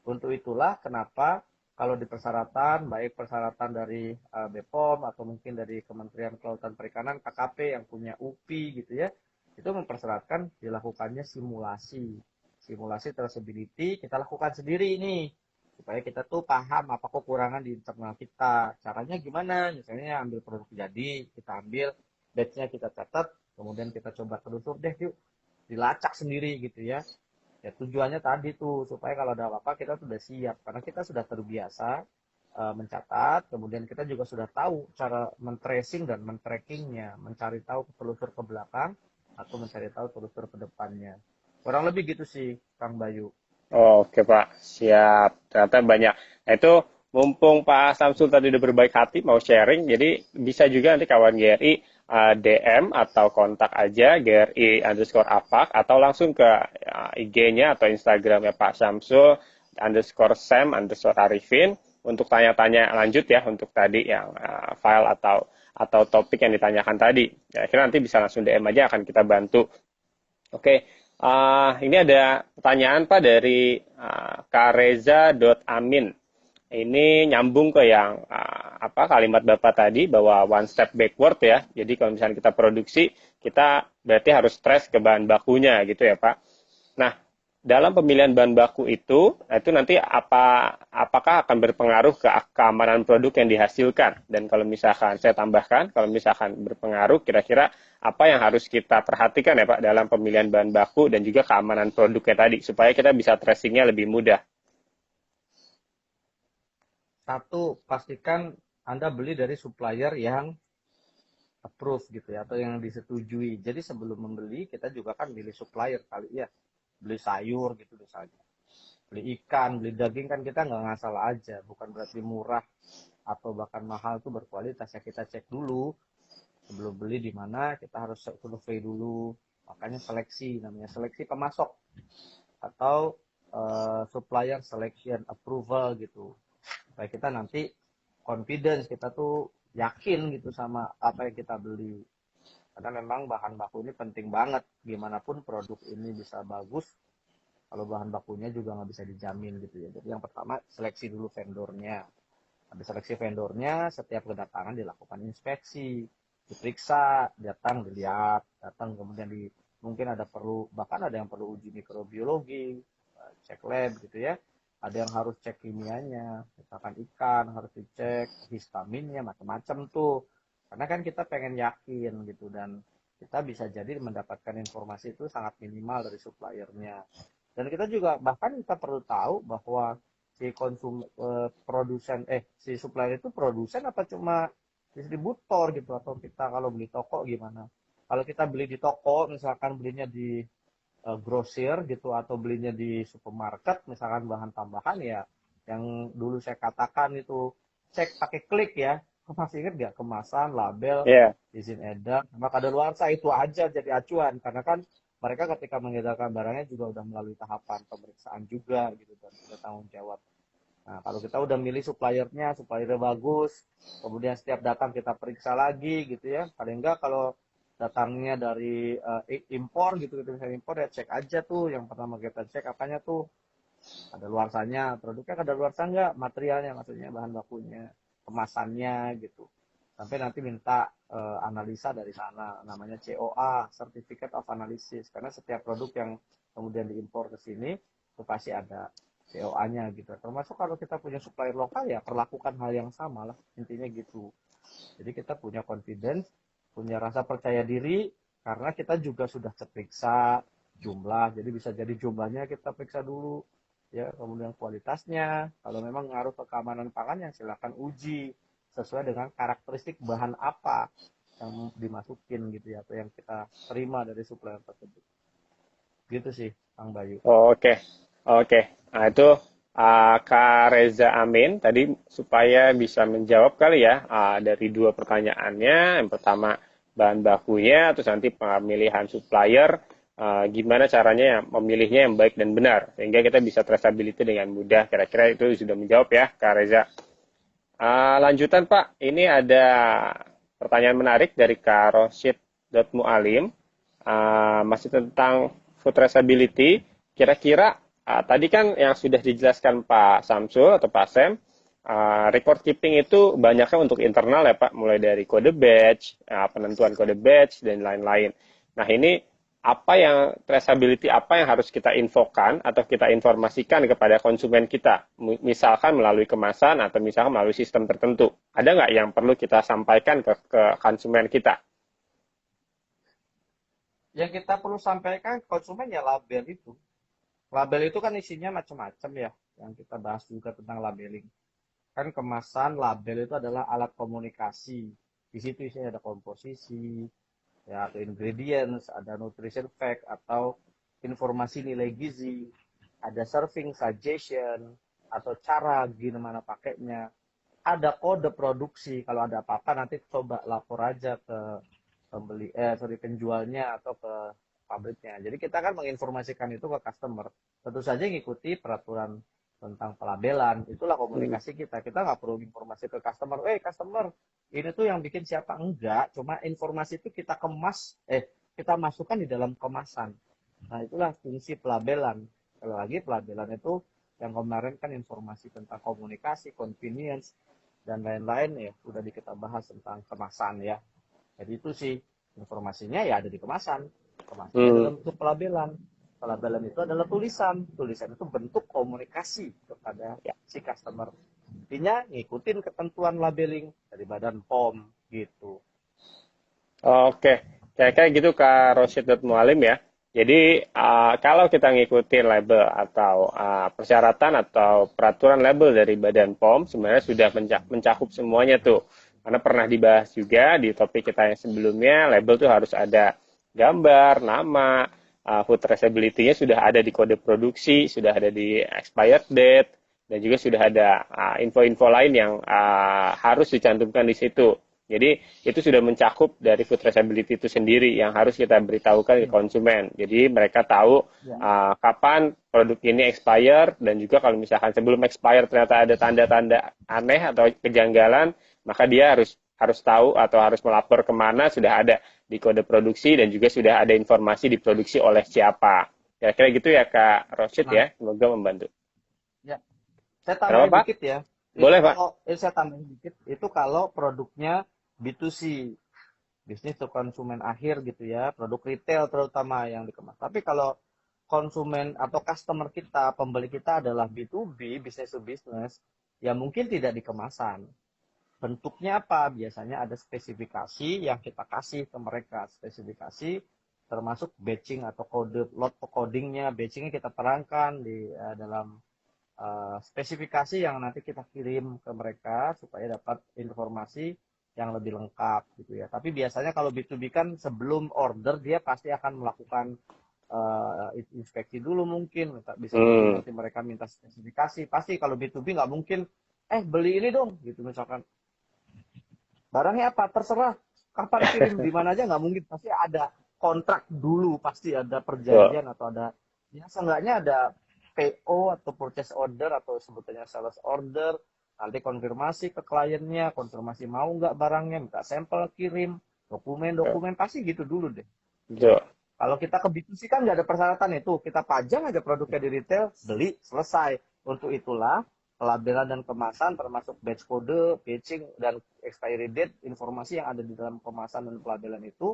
Untuk itulah kenapa kalau di persyaratan, baik persyaratan dari BPOM atau mungkin dari Kementerian Kelautan Perikanan, KKP yang punya UPI gitu ya, itu mempersyaratkan dilakukannya simulasi. Simulasi traceability kita lakukan sendiri ini, supaya kita tuh paham apa kekurangan di internal kita. Caranya gimana? Misalnya ambil produk jadi, kita ambil batch-nya, kita catat, kemudian kita coba telusur deh yuk, dilacak sendiri gitu ya. Ya tujuannya tadi tuh supaya kalau ada apa-apa kita sudah siap, karena kita sudah terbiasa mencatat, kemudian kita juga sudah tahu cara men-tracing dan men-trackingnya, mencari tahu telusur ke belakang atau mencari tahu telusur ke depannya. Kurang lebih gitu sih, Kang Bayu. Oke Pak, siap. Ternyata banyak. Nah itu mumpung Pak Samsul tadi udah berbaik hati mau sharing, jadi bisa juga nanti kawan GRI DM atau kontak aja GRI_apak atau langsung ke IG-nya atau Instagramnya Pak Samsul _Sam_Arifin untuk tanya-tanya lanjut ya untuk tadi yang file atau topik yang ditanyakan tadi. Ya, kira nanti bisa langsung DM aja, akan kita bantu. Oke, ini ada pertanyaan Pak dari kareza.amin. Ini nyambung ke yang apa kalimat Bapak tadi bahwa one step backward ya. Jadi kalau misalnya kita produksi, kita berarti harus stres ke bahan bakunya gitu ya Pak. Nah, dalam pemilihan bahan baku itu nanti apakah akan berpengaruh ke keamanan produk yang dihasilkan? Dan kalau misalkan saya tambahkan, kalau misalkan berpengaruh, kira-kira apa yang harus kita perhatikan ya Pak dalam pemilihan bahan baku dan juga keamanan produknya tadi, supaya kita bisa tracingnya lebih mudah. Satu, pastikan Anda beli dari supplier yang approve gitu ya, atau yang disetujui. Jadi sebelum membeli kita juga kan milih supplier kali ya. Beli sayur gitu misalnya, beli ikan, beli daging kan kita nggak ngasal aja, bukan berarti murah atau bahkan mahal tuh berkualitas ya. Kita cek dulu sebelum beli di mana, kita harus survei dulu. Makanya seleksi, namanya seleksi pemasok atau supplier selection approval gitu, supaya kita nanti confidence, kita tuh yakin gitu sama apa yang kita beli. Karena memang bahan baku ini penting banget, gimana pun produk ini bisa bagus kalau bahan bakunya juga nggak bisa dijamin gitu ya. Jadi yang pertama seleksi dulu vendornya. Habis seleksi vendornya, setiap kedatangan dilakukan inspeksi, diperiksa, datang dilihat, datang kemudian mungkin ada perlu, bahkan ada yang perlu uji mikrobiologi, cek lab gitu ya. Ada yang harus cek kimianya, misalkan ikan harus dicek histaminnya, macam-macam tuh. Karena kan kita pengen yakin gitu, dan kita bisa jadi mendapatkan informasi itu sangat minimal dari suppliernya. Dan kita juga bahkan kita perlu tahu bahwa si si supplier itu produsen apa cuma distributor gitu, atau kita kalau beli toko gimana. Kalau kita beli di toko, misalkan belinya di grosir gitu atau belinya di supermarket, misalkan bahan tambahan ya, yang dulu saya katakan itu cek pakai klik ya. Masih ingat nggak, kemasan, label, Ya, yeah. izin edar, sama kadaluarsa, itu aja jadi acuan, karena kan mereka ketika mengedarkan barangnya juga udah melalui tahapan pemeriksaan juga gitu, dan sudah tanggung jawab. Nah, kalau kita udah milih suppliernya bagus, kemudian setiap datang kita periksa lagi gitu ya. Paling enggak kalau datangnya dari impor gitu, gitu misalnya impor ya cek aja tuh, yang pertama kita cek apanya tuh, ada luarsanya, produknya ada luarsa nggak, materialnya maksudnya bahan bakunya, kemasannya gitu. Sampai nanti minta analisa dari sana, namanya COA, Certificate of Analysis, karena setiap produk yang kemudian diimpor ke sini itu pasti ada COA-nya gitu. Termasuk kalau kita punya supplier lokal ya perlakukan hal yang sama lah, intinya gitu. Jadi kita punya confidence, punya rasa percaya diri, karena kita juga sudah terperiksa jumlah, jadi bisa jadi jumlahnya kita periksa dulu, ya, kemudian kualitasnya, kalau memang ngaruh ke keamanan pangan yang silakan uji sesuai dengan karakteristik bahan apa yang dimasukin gitu ya, atau yang kita terima dari supplier tersebut. Gitu sih, Kang Bayu. Oke, oke. Nah itu Kak Reza Amin tadi supaya bisa menjawab kali ya dari dua pertanyaannya. Yang pertama bahan bakunya, terus nanti pemilihan supplier, gimana caranya ya memilihnya yang baik dan benar sehingga kita bisa traceability dengan mudah. Kira-kira itu sudah menjawab ya Kak Reza. Lanjutan Pak, ini ada pertanyaan menarik dari Kak Roshid Mualim, masih tentang food traceability. Kira-kira tadi kan yang sudah dijelaskan Pak Samsul atau Pak Sem, record keeping itu banyaknya untuk internal ya Pak, mulai dari kode batch, penentuan kode batch dan lain-lain. Nah ini apa yang traceability apa yang harus kita infokan atau kita informasikan kepada konsumen kita, misalkan melalui kemasan atau misalkan melalui sistem tertentu. Ada nggak yang perlu kita sampaikan ke konsumen kita? Yang kita perlu sampaikan ke konsumen ya label itu. Label itu kan isinya macam-macam ya, yang kita bahas juga tentang labeling. Kan kemasan label itu adalah alat komunikasi. Di situ isinya ada komposisi, ya, atau ingredients, ada nutrition fact atau informasi nilai gizi, ada serving suggestion atau cara gimana pakainya, ada kode produksi. Kalau ada apa-apa nanti coba lapor aja ke penjualnya atau ke pabriknya. Jadi kita kan menginformasikan itu ke customer. Tentu saja ngikuti peraturan tentang pelabelan. Itulah komunikasi kita. Kita nggak perlu informasi ke customer. Customer, ini tuh yang bikin siapa? Enggak. Cuma informasi itu kita kemas, kita masukkan di dalam kemasan. Nah, itulah fungsi pelabelan. Kalau lagi pelabelan itu yang kemarin kan informasi tentang komunikasi, convenience, dan lain-lain ya. Udah kita bahas tentang kemasan ya. Jadi itu sih informasinya ya ada di kemasan. Kemasannya dalam bentuk pelabelan. Pelabelan itu adalah tulisan. Tulisan itu bentuk komunikasi kepada Ya. si customer. Intinya ngikutin ketentuan labeling dari Badan POM gitu. Oke, kayak gitu Kak Roshid Mualim ya. Jadi kalau kita ngikutin label atau persyaratan atau peraturan label dari Badan POM sebenarnya sudah mencakup semuanya tuh. Karena pernah dibahas juga di topik kita yang sebelumnya, label tuh harus ada gambar, nama, food traceability-nya sudah ada di kode produksi, sudah ada di expired date, dan juga sudah ada info-info lain yang harus dicantumkan di situ. Jadi itu sudah mencakup dari food traceability itu sendiri yang harus kita beritahukan ke konsumen. Jadi mereka tahu kapan produk ini expire dan juga kalau misalkan sebelum expire ternyata ada tanda-tanda aneh atau kejanggalan, maka dia harus tahu atau harus melapor kemana, sudah ada di kode produksi dan juga sudah ada informasi diproduksi oleh siapa. Kira-kira gitu ya Kak Roshid ya, semoga membantu. Ya, saya Kenapa tambahin Pak? dikit ya. Itu Boleh Pak? kalau saya tambahin dikit, itu kalau produknya B2C, bisnis to konsumen akhir gitu ya, produk retail terutama yang dikemas. Tapi kalau konsumen atau customer kita, pembeli kita adalah B2B, business to business, ya mungkin tidak dikemasan. Bentuknya apa? Biasanya ada spesifikasi yang kita kasih ke mereka, spesifikasi termasuk batching atau kode lot codingnya, batchingnya kita terangkan di dalam spesifikasi yang nanti kita kirim ke mereka supaya dapat informasi yang lebih lengkap gitu ya. Tapi biasanya kalau B2B kan sebelum order dia pasti akan melakukan inspeksi dulu mungkin, bisa jadi nanti mereka minta spesifikasi. Pasti kalau B2B nggak mungkin, beli ini dong gitu misalkan. Barangnya apa? Terserah. Kapan kirim di mana aja nggak mungkin. Pasti ada kontrak dulu, pasti ada perjanjian atau ada, ya seenggaknya ada PO atau purchase order atau sebetulnya sales order, nanti konfirmasi ke kliennya, konfirmasi mau nggak barangnya, minta sampel kirim, Betul. Dokumen pasti gitu dulu deh. Betul. Kalau kita ke B2C kan nggak ada persyaratan itu. Kita pajang aja produknya di retail, beli, selesai. Untuk itulah pelabelan dan kemasan termasuk batch kode, packaging, dan expiry date, informasi yang ada di dalam kemasan dan pelabelan itu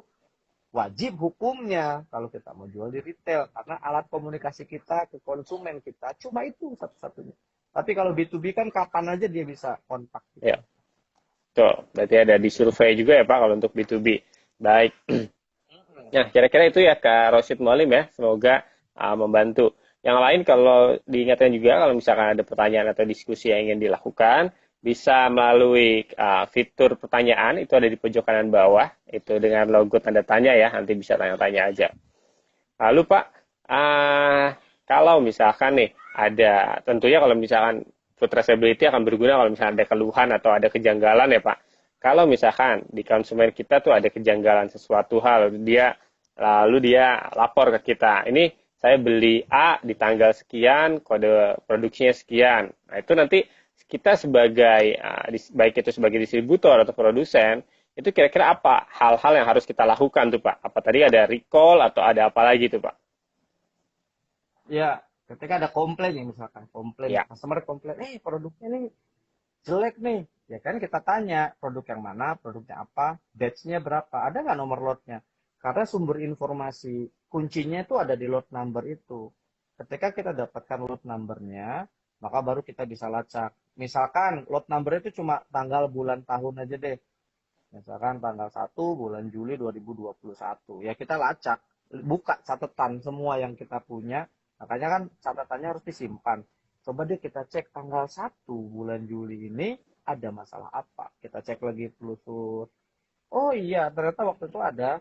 wajib hukumnya kalau kita mau jual di retail. Karena alat komunikasi kita ke konsumen kita cuma itu satu-satunya. Tapi kalau B2B kan kapan aja dia bisa kontak Ya, kita. betul. Berarti ada di survei juga ya Pak kalau untuk B2B. Baik. Nah, kira-kira itu ya Kak Rosid Molim ya. Semoga membantu. Yang lain kalau diingatkan juga kalau misalkan ada pertanyaan atau diskusi yang ingin dilakukan, bisa melalui fitur pertanyaan itu ada di pojok kanan bawah, itu dengan logo tanda tanya ya, nanti bisa tanya-tanya aja. Lalu Pak, kalau misalkan nih ada, tentunya kalau misalkan food traceability akan berguna kalau misalkan ada keluhan atau ada kejanggalan ya Pak. Kalau misalkan di konsumen kita tuh ada kejanggalan sesuatu hal, lalu dia lapor ke kita. Ini saya beli A di tanggal sekian, kode produksinya sekian. Nah, itu nanti kita sebagai baik itu sebagai distributor atau produsen, itu kira-kira apa hal-hal yang harus kita lakukan tuh Pak? Apa tadi ada recall atau ada apa lagi tuh Pak? Ya, ketika ada komplain ya misalkan, komplain, Ya. customer komplain, produknya nih jelek nih. Ya kan kita tanya produk yang mana, produknya apa, batch-nya berapa, ada nggak nomor lotnya? Karena sumber informasi kuncinya itu ada di lot number itu. Ketika kita dapatkan lot numbernya, maka baru kita bisa lacak. Misalkan lot number itu cuma tanggal, bulan, tahun aja deh. Misalkan tanggal 1 bulan Juli 2021. Ya kita lacak, buka catatan semua yang kita punya. Makanya kan catatannya harus disimpan. Coba deh kita cek tanggal 1 bulan Juli ini ada masalah apa. Kita cek lagi telusur. Oh iya, ternyata waktu itu ada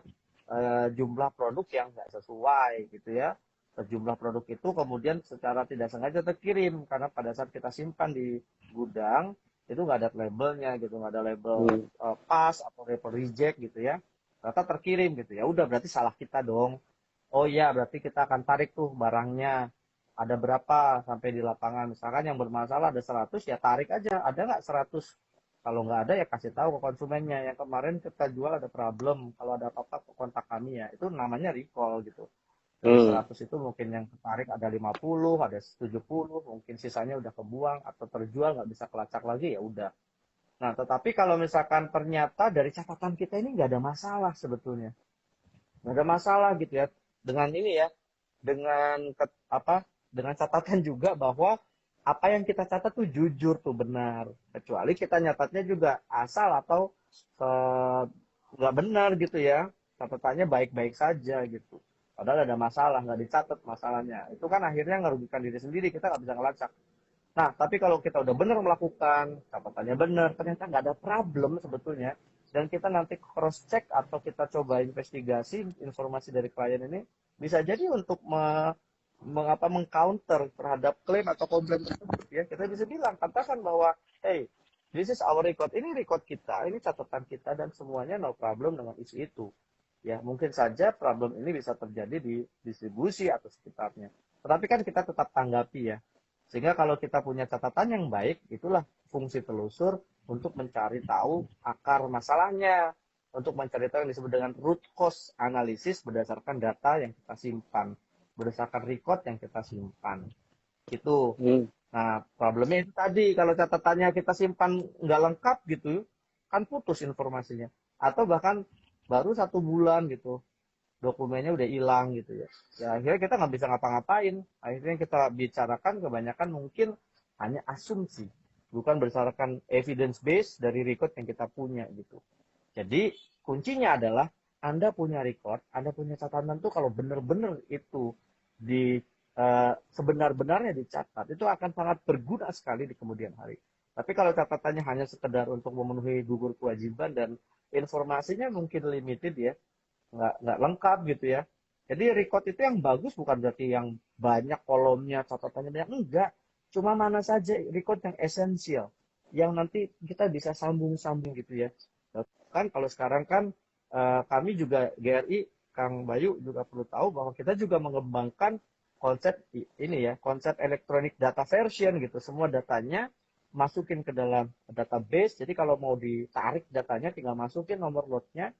jumlah produk yang nggak sesuai gitu ya. Jumlah produk itu kemudian secara tidak sengaja terkirim karena pada saat kita simpan di gudang itu nggak ada labelnya gitu, nggak ada label Hmm. pass atau label reject gitu ya. Ternyata terkirim gitu ya. Udah berarti salah kita dong. Oh iya, berarti kita akan tarik tuh barangnya. Ada berapa sampai di lapangan. Misalkan yang bermasalah ada 100, ya tarik aja. Ada nggak 100? Kalau nggak ada ya kasih tahu ke konsumennya. Yang kemarin kita jual ada problem. Kalau ada apa-apa kontak kami ya. Itu namanya recall gitu. Dari Hmm. 100 itu mungkin yang tertarik ada 50, ada 70, mungkin sisanya udah kebuang atau terjual nggak bisa kelacak lagi ya udah. Nah, tetapi kalau misalkan ternyata dari catatan kita ini nggak ada masalah sebetulnya. Nggak ada masalah gitu ya. Dengan ini ya, dengan catatan juga bahwa apa yang kita catat tuh jujur tuh benar, kecuali kita nyatatnya juga asal atau nggak benar gitu ya, catatannya baik-baik saja gitu, padahal ada masalah nggak dicatat masalahnya, itu kan akhirnya ngerugikan diri sendiri, kita nggak bisa ngelacak. Nah, tapi kalau kita udah benar melakukan, catatannya benar, ternyata nggak ada problem sebetulnya, dan kita nanti cross check atau kita coba investigasi informasi dari klien ini, bisa jadi untuk mengcounter terhadap klaim atau komplain tersebut ya. Kita bisa bilang, katakan bahwa, hey, this is our record, ini record kita, ini catatan kita, dan semuanya no problem dengan isu itu. Ya, mungkin saja problem ini bisa terjadi di distribusi atau sekitarnya. Tetapi kan kita tetap tanggapi ya, sehingga kalau kita punya catatan yang baik, itulah fungsi telusur untuk mencari tahu akar masalahnya, untuk mencari tahu yang disebut dengan root cause analysis berdasarkan data yang kita simpan, berdasarkan record yang kita simpan. Itu. Hmm. Nah, problemnya itu tadi, kalau catatannya kita simpan nggak lengkap gitu, kan putus informasinya. Atau bahkan baru 1 bulan gitu, dokumennya udah hilang gitu ya. Ya akhirnya kita nggak bisa ngapa-ngapain. Akhirnya kita bicarakan kebanyakan mungkin hanya asumsi, bukan berdasarkan evidence base dari record yang kita punya gitu. Jadi kuncinya adalah Anda punya record, Anda punya catatan tuh kalau benar-benar itu di sebenar-benarnya dicatat, itu akan sangat berguna sekali di kemudian hari. Tapi kalau catatannya hanya sekedar untuk memenuhi gugur kewajiban dan informasinya mungkin limited ya, nggak lengkap gitu ya. Jadi record itu yang bagus bukan berarti yang banyak kolomnya, catatannya banyak, enggak. Cuma mana saja record yang esensial, yang nanti kita bisa sambung-sambung gitu ya. Kan kalau sekarang kan kami juga GRI, Kang Bayu juga perlu tahu bahwa kita juga mengembangkan konsep ini ya, konsep electronic data version gitu. Semua datanya masukin ke dalam database. Jadi kalau mau ditarik datanya tinggal masukin nomor lotnya,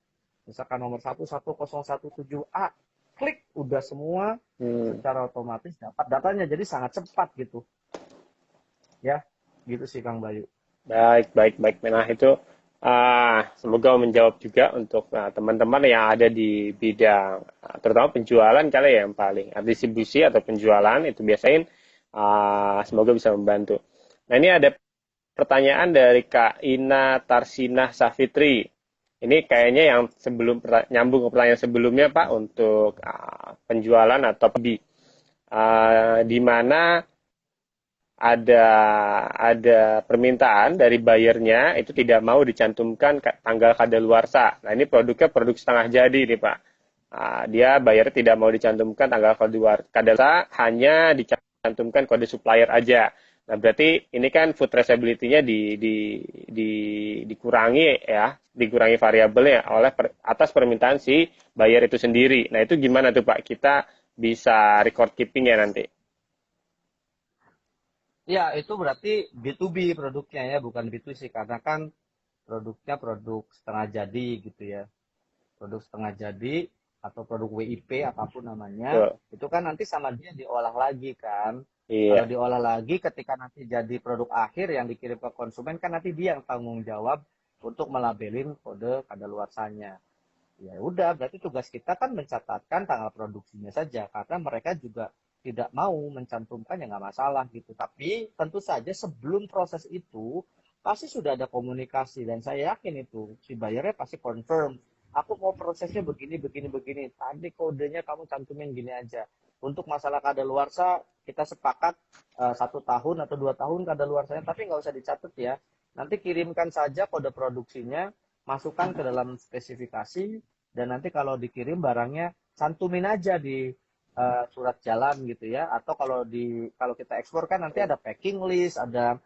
misalkan nomor 11017A, klik udah semua secara otomatis dapat datanya, jadi sangat cepat gitu ya, gitu sih Kang Bayu. Baik, baik, baik. Nah, itu semoga menjawab juga untuk teman-teman yang ada di bidang, terutama penjualan kali ya yang paling, distribusi atau penjualan itu biasain, semoga bisa membantu. Nah, ini ada pertanyaan dari Kak Ina Tarsinah Safitri. Ini kayaknya yang nyambung ke pertanyaan sebelumnya Pak untuk penjualan atau hobi. Di mana ada permintaan dari buyernya itu tidak mau dicantumkan tanggal kadaluarsa. Nah, ini produknya produk setengah jadi nih Pak. Dia bayarnya tidak mau dicantumkan tanggal kadaluarsa, hanya dicantumkan kode supplier aja. Nah, berarti ini kan food traceability-nya dikurangi ya, dikurangi variabelnya atas permintaan si buyer itu sendiri. Nah, itu gimana tuh Pak? Kita bisa record keeping ya nanti? Ya, itu berarti B2B produknya ya, bukan B2C, karena kan produknya produk setengah jadi gitu ya. Produk setengah jadi atau produk WIP apapun namanya, Betul. itu kan nanti sama dia diolah lagi kan. Kalau Iya. diolah lagi ketika nanti jadi produk akhir yang dikirim ke konsumen, kan nanti dia yang tanggung jawab untuk melabelin kode kadaluarsanya. Ya udah, berarti tugas kita kan mencatatkan tanggal produksinya saja, karena mereka juga tidak mau mencantumkan ya nggak masalah gitu. Tapi tentu saja sebelum proses itu pasti sudah ada komunikasi, dan saya yakin itu si bayarnya pasti confirm. Aku mau prosesnya begini, begini, begini. Tadi kodenya kamu cantumin gini aja. Untuk masalah kadaluarsa kita sepakat 1 tahun atau 2 tahun kadaluarsanya, tapi nggak usah dicatat ya. Nanti kirimkan saja kode produksinya, masukkan ke dalam spesifikasi, dan nanti kalau dikirim barangnya cantumin aja di surat jalan gitu ya, atau kalau kita ekspor kan nanti ada packing list, ada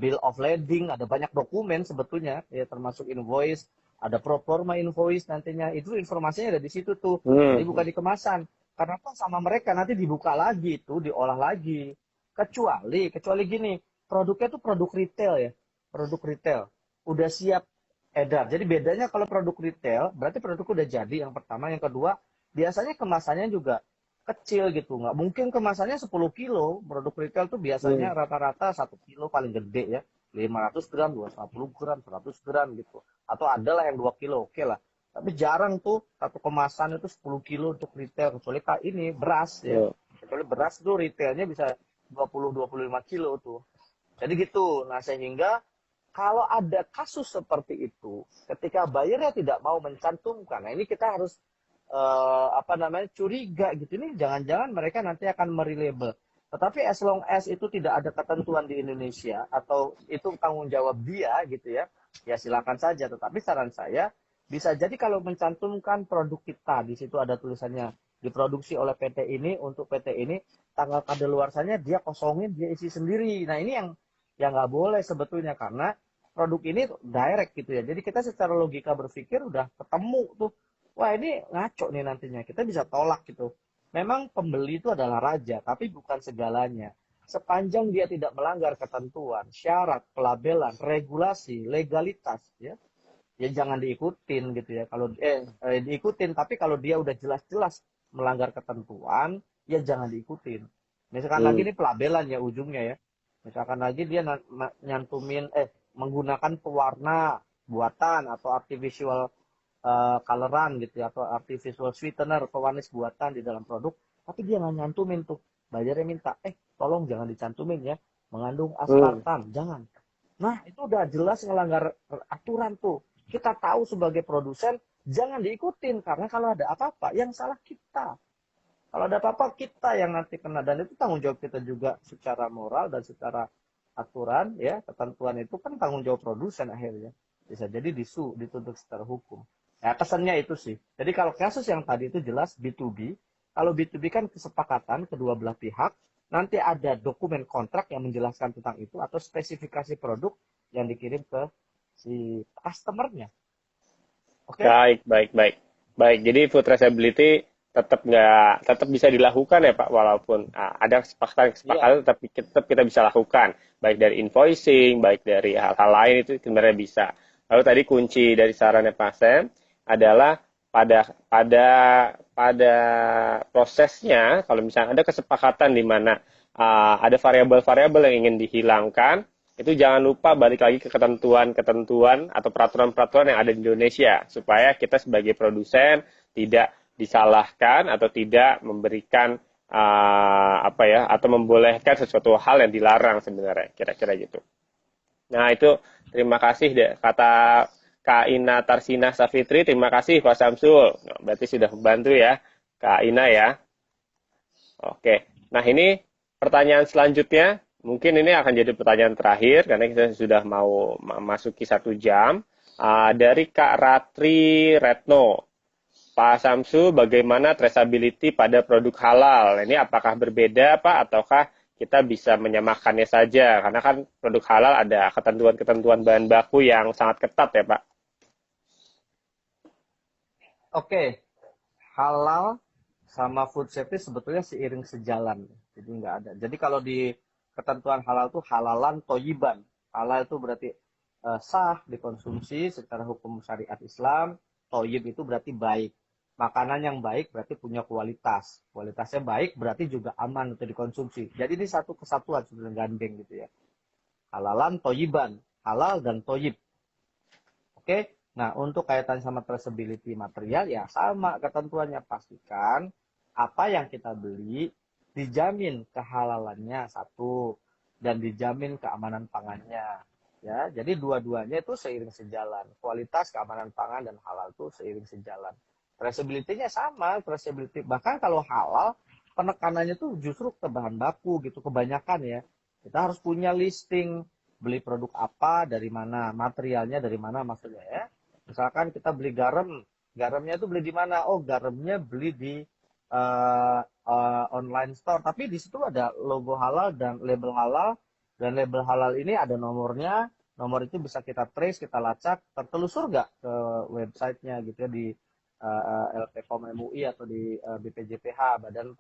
bill of lading, ada banyak dokumen sebetulnya ya, termasuk invoice, ada pro forma invoice, nantinya itu informasinya ada di situ tuh, jadi bukan di kemasan, karena apa, sama mereka nanti dibuka lagi itu, diolah lagi, kecuali gini, produknya tuh produk retail ya, produk retail udah siap edar. Jadi bedanya kalau produk retail, berarti produk udah jadi yang pertama. Yang kedua, biasanya kemasannya juga kecil gitu. Nggak mungkin kemasannya 10 kilo. Produk retail tuh biasanya rata-rata 1 kilo paling gede ya. 500 gram, 250 gram, 100 gram gitu. Atau ada lah yang 2 kilo, oke lah. Tapi jarang tuh satu kemasan itu 10 kilo untuk retail. Kecuali kayak ini, beras ya. Kecuali beras tuh retailnya bisa 20-25 kilo tuh. Jadi gitu. Nah, sehingga kalau ada kasus seperti itu, ketika bayarnya tidak mau mencantumkan, nah ini kita harus curiga gitu. Ini jangan-jangan mereka nanti akan merelabel. Tetapi as long as itu tidak ada ketentuan di Indonesia atau itu tanggung jawab dia gitu ya, ya silakan saja. Tetapi saran saya bisa jadi kalau mencantumkan produk kita di situ ada tulisannya diproduksi oleh PT ini untuk PT ini, tanggal kadaluarsanya dia kosongin, dia isi sendiri. Nah ini yang nggak boleh sebetulnya, karena produk ini direct gitu ya. Jadi kita secara logika berpikir udah ketemu tuh, wah ini ngaco nih nantinya, kita bisa tolak gitu. Memang pembeli itu adalah raja, tapi bukan segalanya. Sepanjang dia tidak melanggar ketentuan, syarat, pelabelan, regulasi, legalitas, ya jangan diikutin gitu ya. Kalau diikutin, tapi kalau dia udah jelas-jelas melanggar ketentuan, ya jangan diikutin. Misalkan lagi ini pelabelan ya ujungnya ya. Misalkan lagi dia nyantumin menggunakan pewarna buatan atau artificial coloran gitu ya, atau artificial sweetener, pewarnis buatan di dalam produk, tapi dia nggak nyantumin tuh. Bayarnya minta, tolong jangan dicantumin ya, mengandung aspartam, jangan. Nah, itu udah jelas ngelanggar aturan tuh. Kita tahu sebagai produsen, jangan diikutin, karena kalau ada apa-apa, yang salah kita. Kalau ada apa-apa, kita yang nanti kena, dan itu tanggung jawab kita juga secara moral dan secara aturan, ya, ketentuan itu kan tanggung jawab produsen akhirnya. Bisa jadi dituntut secara hukum. Ya, kesannya itu sih. Jadi kalau kasus yang tadi itu jelas B2B, kalau B2B kan kesepakatan kedua belah pihak, nanti ada dokumen kontrak yang menjelaskan tentang itu, atau spesifikasi produk yang dikirim ke si customer-nya. Oke? Baik, baik, baik. Baik, jadi food traceability tetap bisa dilakukan ya Pak, walaupun ada kesepakatan tetap kita bisa lakukan, baik dari invoicing, baik dari hal-hal lain itu sebenarnya bisa. Lalu tadi kunci dari sarannya Pak Sam adalah pada pada pada prosesnya, kalau misalnya ada kesepakatan di mana ada variabel-variabel yang ingin dihilangkan, itu jangan lupa balik lagi ke ketentuan-ketentuan atau peraturan-peraturan yang ada di Indonesia, supaya kita sebagai produsen tidak disalahkan atau tidak memberikan apa ya, atau membolehkan sesuatu hal yang dilarang sebenarnya, kira-kira gitu. Nah, itu terima kasih deh kata Kak Ina Tarsina Safitri, terima kasih Pak Samsul. Nah, berarti sudah membantu ya Kak Ina ya. Oke. Nah, ini pertanyaan selanjutnya, mungkin ini akan jadi pertanyaan terakhir karena kita sudah mau memasuki 1 jam. Dari Kak Ratri Retno. Pak Samsu, bagaimana traceability pada produk halal? Ini apakah berbeda, Pak, ataukah kita bisa menyamakannya saja? Karena kan produk halal ada ketentuan-ketentuan bahan baku yang sangat ketat ya, Pak. Oke, halal sama food safety sebetulnya seiring sejalan. Jadi nggak ada. Jadi kalau di ketentuan halal itu halalan toyiban. Halal itu berarti sah dikonsumsi secara hukum syariat Islam. Toyib itu berarti baik. Makanan yang baik berarti punya kualitas. Kualitasnya baik berarti juga aman untuk dikonsumsi. Jadi ini satu kesatuan sebenarnya gandeng gitu ya. Halalan toyiban. Halal dan toyib. Oke. Nah, untuk kaitan sama traceability material, ya sama ketentuannya. Pastikan apa yang kita beli dijamin kehalalannya satu, dan dijamin keamanan pangannya. Ya, jadi dua-duanya itu seiring sejalan. Kualitas, keamanan pangan, dan halal itu seiring sejalan. Traceability-nya sama, traceability. Bahkan kalau halal, penekanannya tuh justru ke bahan baku gitu, kebanyakan ya. Kita harus punya listing, beli produk apa, dari mana, materialnya dari mana maksudnya ya. Misalkan kita beli garam, garamnya itu beli di mana? Oh, garamnya beli di online store. Tapi di situ ada logo halal dan label halal ini ada nomornya. Nomor itu bisa kita trace, kita lacak, tertelusur nggak ke websitenya gitu ya, di LPPOM MUI atau di BPJPH, Badan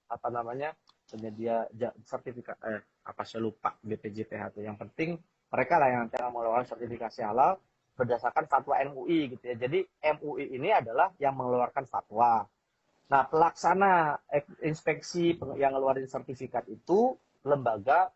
apa namanya, penyedia sertifikat apa saya lupa, BPJPH itu. Yang penting mereka lah yang akan mengeluarkan sertifikasi halal berdasarkan fatwa MUI gitu ya. Jadi MUI ini adalah yang mengeluarkan fatwa. Nah, pelaksana inspeksi yang ngeluarin sertifikat itu lembaga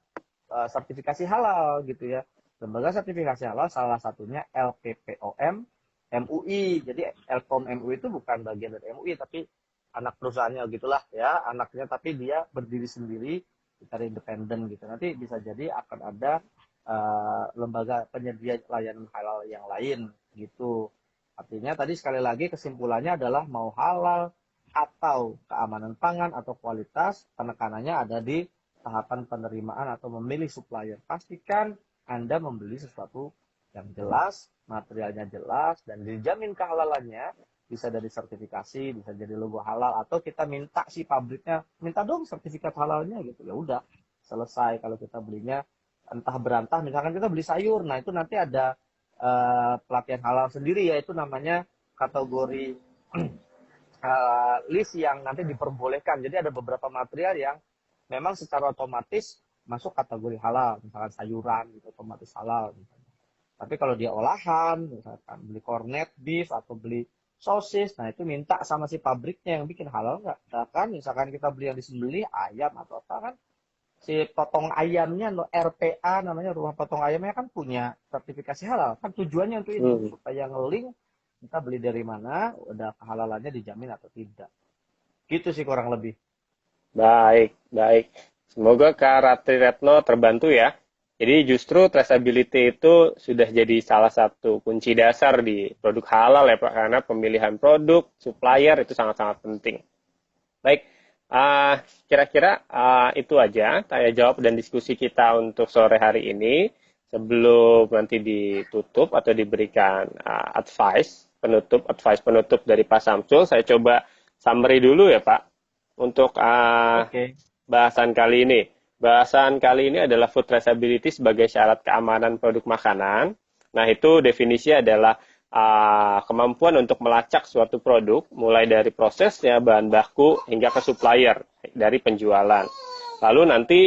sertifikasi halal gitu ya. Lembaga sertifikasi halal salah satunya LPPOM MUI. Jadi LPOM MUI itu bukan bagian dari MUI tapi anak perusahaannya gitulah ya, anaknya, tapi dia berdiri sendiri secara independen gitu. Nanti bisa jadi akan ada lembaga penyedia layanan halal yang lain gitu. Artinya tadi sekali lagi kesimpulannya adalah mau halal atau keamanan pangan atau kualitas, penekanannya ada di tahapan penerimaan atau memilih supplier. Pastikan Anda membeli sesuatu yang jelas, materialnya jelas, dan dijamin kehalalannya. Bisa dari sertifikasi, bisa jadi logo halal, atau kita minta si pabriknya, minta dong sertifikat halalnya gitu. Ya udah, selesai kalau kita belinya entah berantah. Misalkan kita beli sayur, nah itu nanti ada pelatihan halal sendiri, yaitu namanya kategori list yang nanti diperbolehkan. Jadi ada beberapa material yang memang secara otomatis masuk kategori halal, misalkan sayuran gitu otomatis halal misalnya. Tapi kalau dia olahan, misalkan beli corned beef atau beli sosis, nah itu minta sama si pabriknya yang bikin halal nggak. Misalkan kita beli yang disembelih ayam atau apa kan, si potong ayamnya RPA namanya, rumah potong ayamnya kan punya sertifikasi halal. Kan tujuannya untuk itu, supaya ngelink kita beli dari mana, udah kehalalannya dijamin atau tidak. Gitu sih kurang lebih. Baik, baik. Semoga Kak Ratri Retno terbantu ya. Jadi justru traceability itu sudah jadi salah satu kunci dasar di produk halal ya Pak, karena pemilihan produk, supplier itu sangat-sangat penting. Baik, kira-kira itu aja tanya jawab dan diskusi kita untuk sore hari ini. Sebelum nanti ditutup atau diberikan advice penutup dari Pak Samsul, saya coba summary dulu ya Pak untuk bahasan kali ini. Bahasan kali ini adalah food traceability sebagai syarat keamanan produk makanan. Nah, itu definisi adalah kemampuan untuk melacak suatu produk, mulai dari prosesnya, bahan baku, hingga ke supplier, dari penjualan. Lalu nanti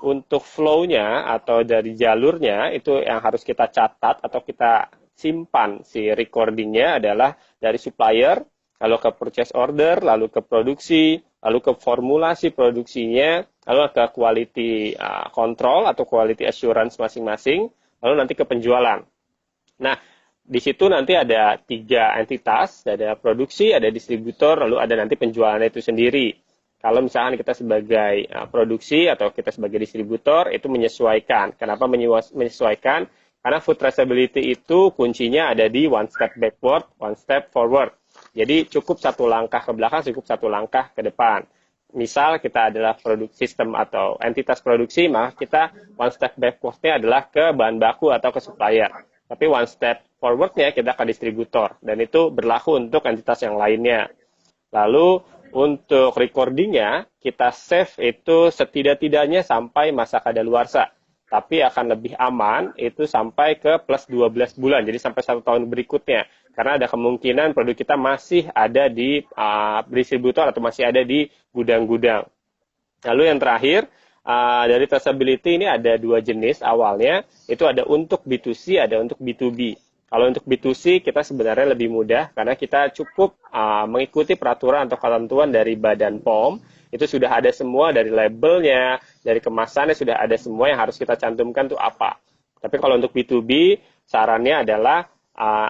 untuk flow-nya atau dari jalurnya, itu yang harus kita catat atau kita simpan si recordingnya adalah dari supplier, lalu ke purchase order, lalu ke produksi, lalu ke formulasi produksinya, lalu ke quality control atau quality assurance masing-masing, lalu nanti ke penjualan. Nah, di situ nanti ada 3 entitas, ada produksi, ada distributor, lalu ada nanti penjualannya itu sendiri. Kalau misalkan kita sebagai produksi atau kita sebagai distributor, itu menyesuaikan. Kenapa menyesuaikan? Karena food traceability itu kuncinya ada di one step backward, one step forward. Jadi cukup 1 langkah ke belakang, cukup 1 langkah ke depan. Misal kita adalah produk sistem atau entitas produksi, maka kita one step backward-nya adalah ke bahan baku atau ke supplier. Tapi one step forward-nya kita ke distributor. Dan itu berlaku untuk entitas yang lainnya. Lalu untuk recordingnya, kita save itu setidak-tidaknya sampai masa kadaluarsa. Tapi akan lebih aman itu sampai ke plus 12 bulan, jadi sampai 1 tahun berikutnya. Karena ada kemungkinan produk kita masih ada di distributor atau masih ada di gudang-gudang. Lalu yang terakhir, dari traceability ini ada 2 jenis awalnya, itu ada untuk B2C, ada untuk B2B. Kalau untuk B2C kita sebenarnya lebih mudah karena kita cukup mengikuti peraturan atau ketentuan dari Badan POM. Itu sudah ada semua dari labelnya, dari kemasannya sudah ada semua yang harus kita cantumkan itu apa. Tapi kalau untuk B2B, sarannya adalah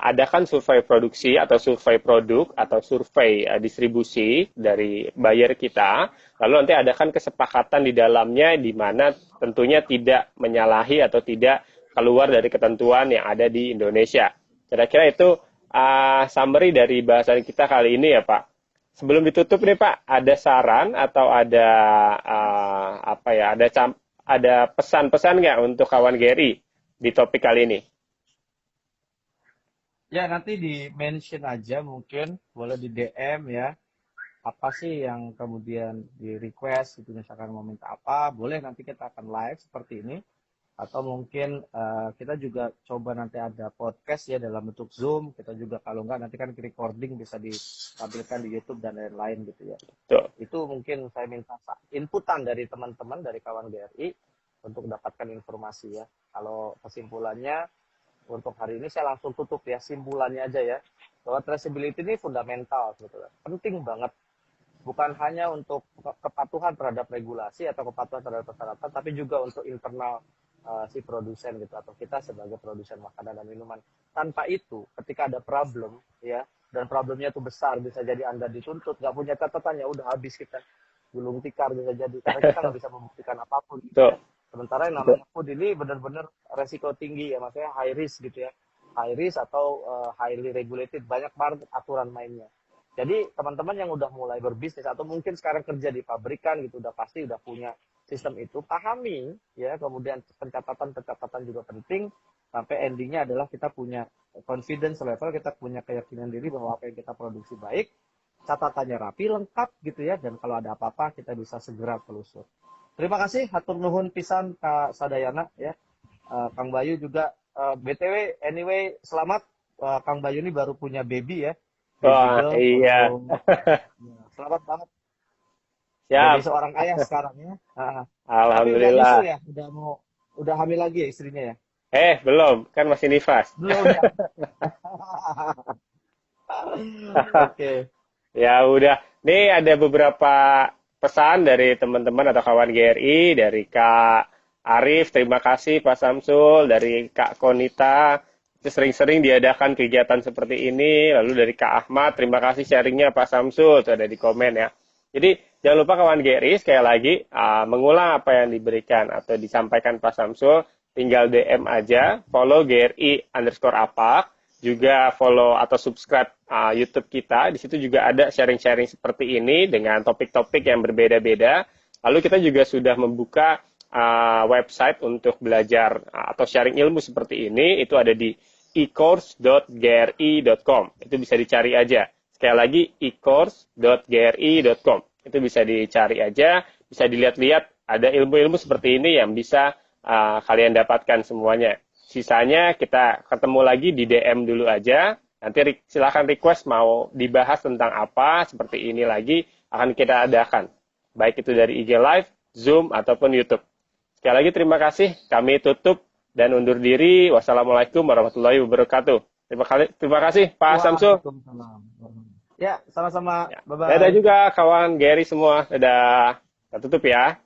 adakan survei produksi atau survei produk atau survei distribusi dari buyer kita. Lalu nanti adakan kesepakatan di dalamnya di mana tentunya tidak menyalahi atau tidak keluar dari ketentuan yang ada di Indonesia. Kira-kira itu summary dari bahasan kita kali ini ya Pak. Sebelum ditutup nih Pak, ada saran atau ada ada pesan-pesan nggak untuk kawan Gary di topik kali ini? Ya, nanti di mention aja mungkin, boleh di DM ya. Apa sih yang kemudian di request, itu misalkan mau minta apa, boleh nanti kita akan live seperti ini. Atau mungkin kita juga coba nanti ada podcast ya dalam bentuk Zoom. Kita juga kalau enggak nanti kan recording bisa ditampilkan di YouTube dan lain-lain gitu ya. Tuh. Itu mungkin saya minta inputan dari teman-teman, dari kawan GRI untuk dapatkan informasi ya. Kalau kesimpulannya untuk hari ini saya langsung tutup ya, simpulannya aja ya. Bahwa traceability ini fundamental sebetulnya. Penting banget. Bukan hanya untuk kepatuhan terhadap regulasi atau kepatuhan terhadap persyaratan, tapi juga untuk internal si produsen gitu atau kita sebagai produsen makanan dan minuman. Tanpa itu, ketika ada problem ya dan problemnya itu besar, bisa jadi Anda dituntut, nggak punya catatan ya udah habis kita gulung tikar bisa jadi karena kita nggak bisa membuktikan apapun. Gitu ya. Sementara yang namanya food ini benar-benar resiko tinggi ya, maksudnya high risk gitu ya, high risk atau highly regulated, banyak banget aturan mainnya. Jadi teman-teman yang udah mulai berbisnis atau mungkin sekarang kerja di pabrikan gitu udah pasti udah punya sistem itu, pahami ya, kemudian pencatatan juga penting sampai endingnya adalah kita punya confidence level, kita punya keyakinan diri bahwa apa yang kita produksi baik, catatannya rapi, lengkap gitu ya, dan kalau ada apa-apa kita bisa segera telusur. Terima kasih, hatur nuhun pisan Kak Sadayana ya, Kang Bayu juga, BTW anyway selamat, Kang Bayu ini baru punya baby ya. Wah, iya. Selamat banget. Siap. Jadi seorang ayah sekarang ya. Alhamdulillah. Tapi udah nyusul ya, udah hamil lagi ya istrinya ya? Belum, kan masih nifas. Belum ya. Oke. Ya udah. Nih ada beberapa pesan dari teman-teman atau kawan GRI, dari Kak Arif, terima kasih Pak Samsul, dari Kak Konita, sering-sering diadakan kegiatan seperti ini. Lalu dari Kak Ahmad, terima kasih sharingnya Pak Samsul, itu ada di komen ya. Jadi jangan lupa kawan GRI sekali lagi mengulang apa yang diberikan atau disampaikan Pak Samsul, tinggal DM aja, follow GRI_apak, juga follow atau subscribe YouTube kita. Di situ juga ada sharing-sharing seperti ini dengan topik-topik yang berbeda-beda. Lalu kita juga sudah membuka website untuk belajar atau sharing ilmu seperti ini, itu ada di ecourse.gri.com. Itu bisa dicari aja. Sekali lagi, ecourse.gri.com. Itu bisa dicari aja, bisa dilihat-lihat, ada ilmu-ilmu seperti ini yang bisa kalian dapatkan semuanya. Sisanya kita ketemu lagi di DM dulu aja. Nanti silakan request mau dibahas tentang apa, seperti ini lagi akan kita adakan. Baik itu dari IG Live, Zoom, ataupun YouTube. Sekali lagi terima kasih, kami tutup dan undur diri. Wassalamualaikum warahmatullahi wabarakatuh. Terima kasih Pak Samsul. Waalaikumsalam. Ya, sama-sama. Ya. Bye-bye. Dadah juga kawan Gary semua. Dadah. Kita tutup ya.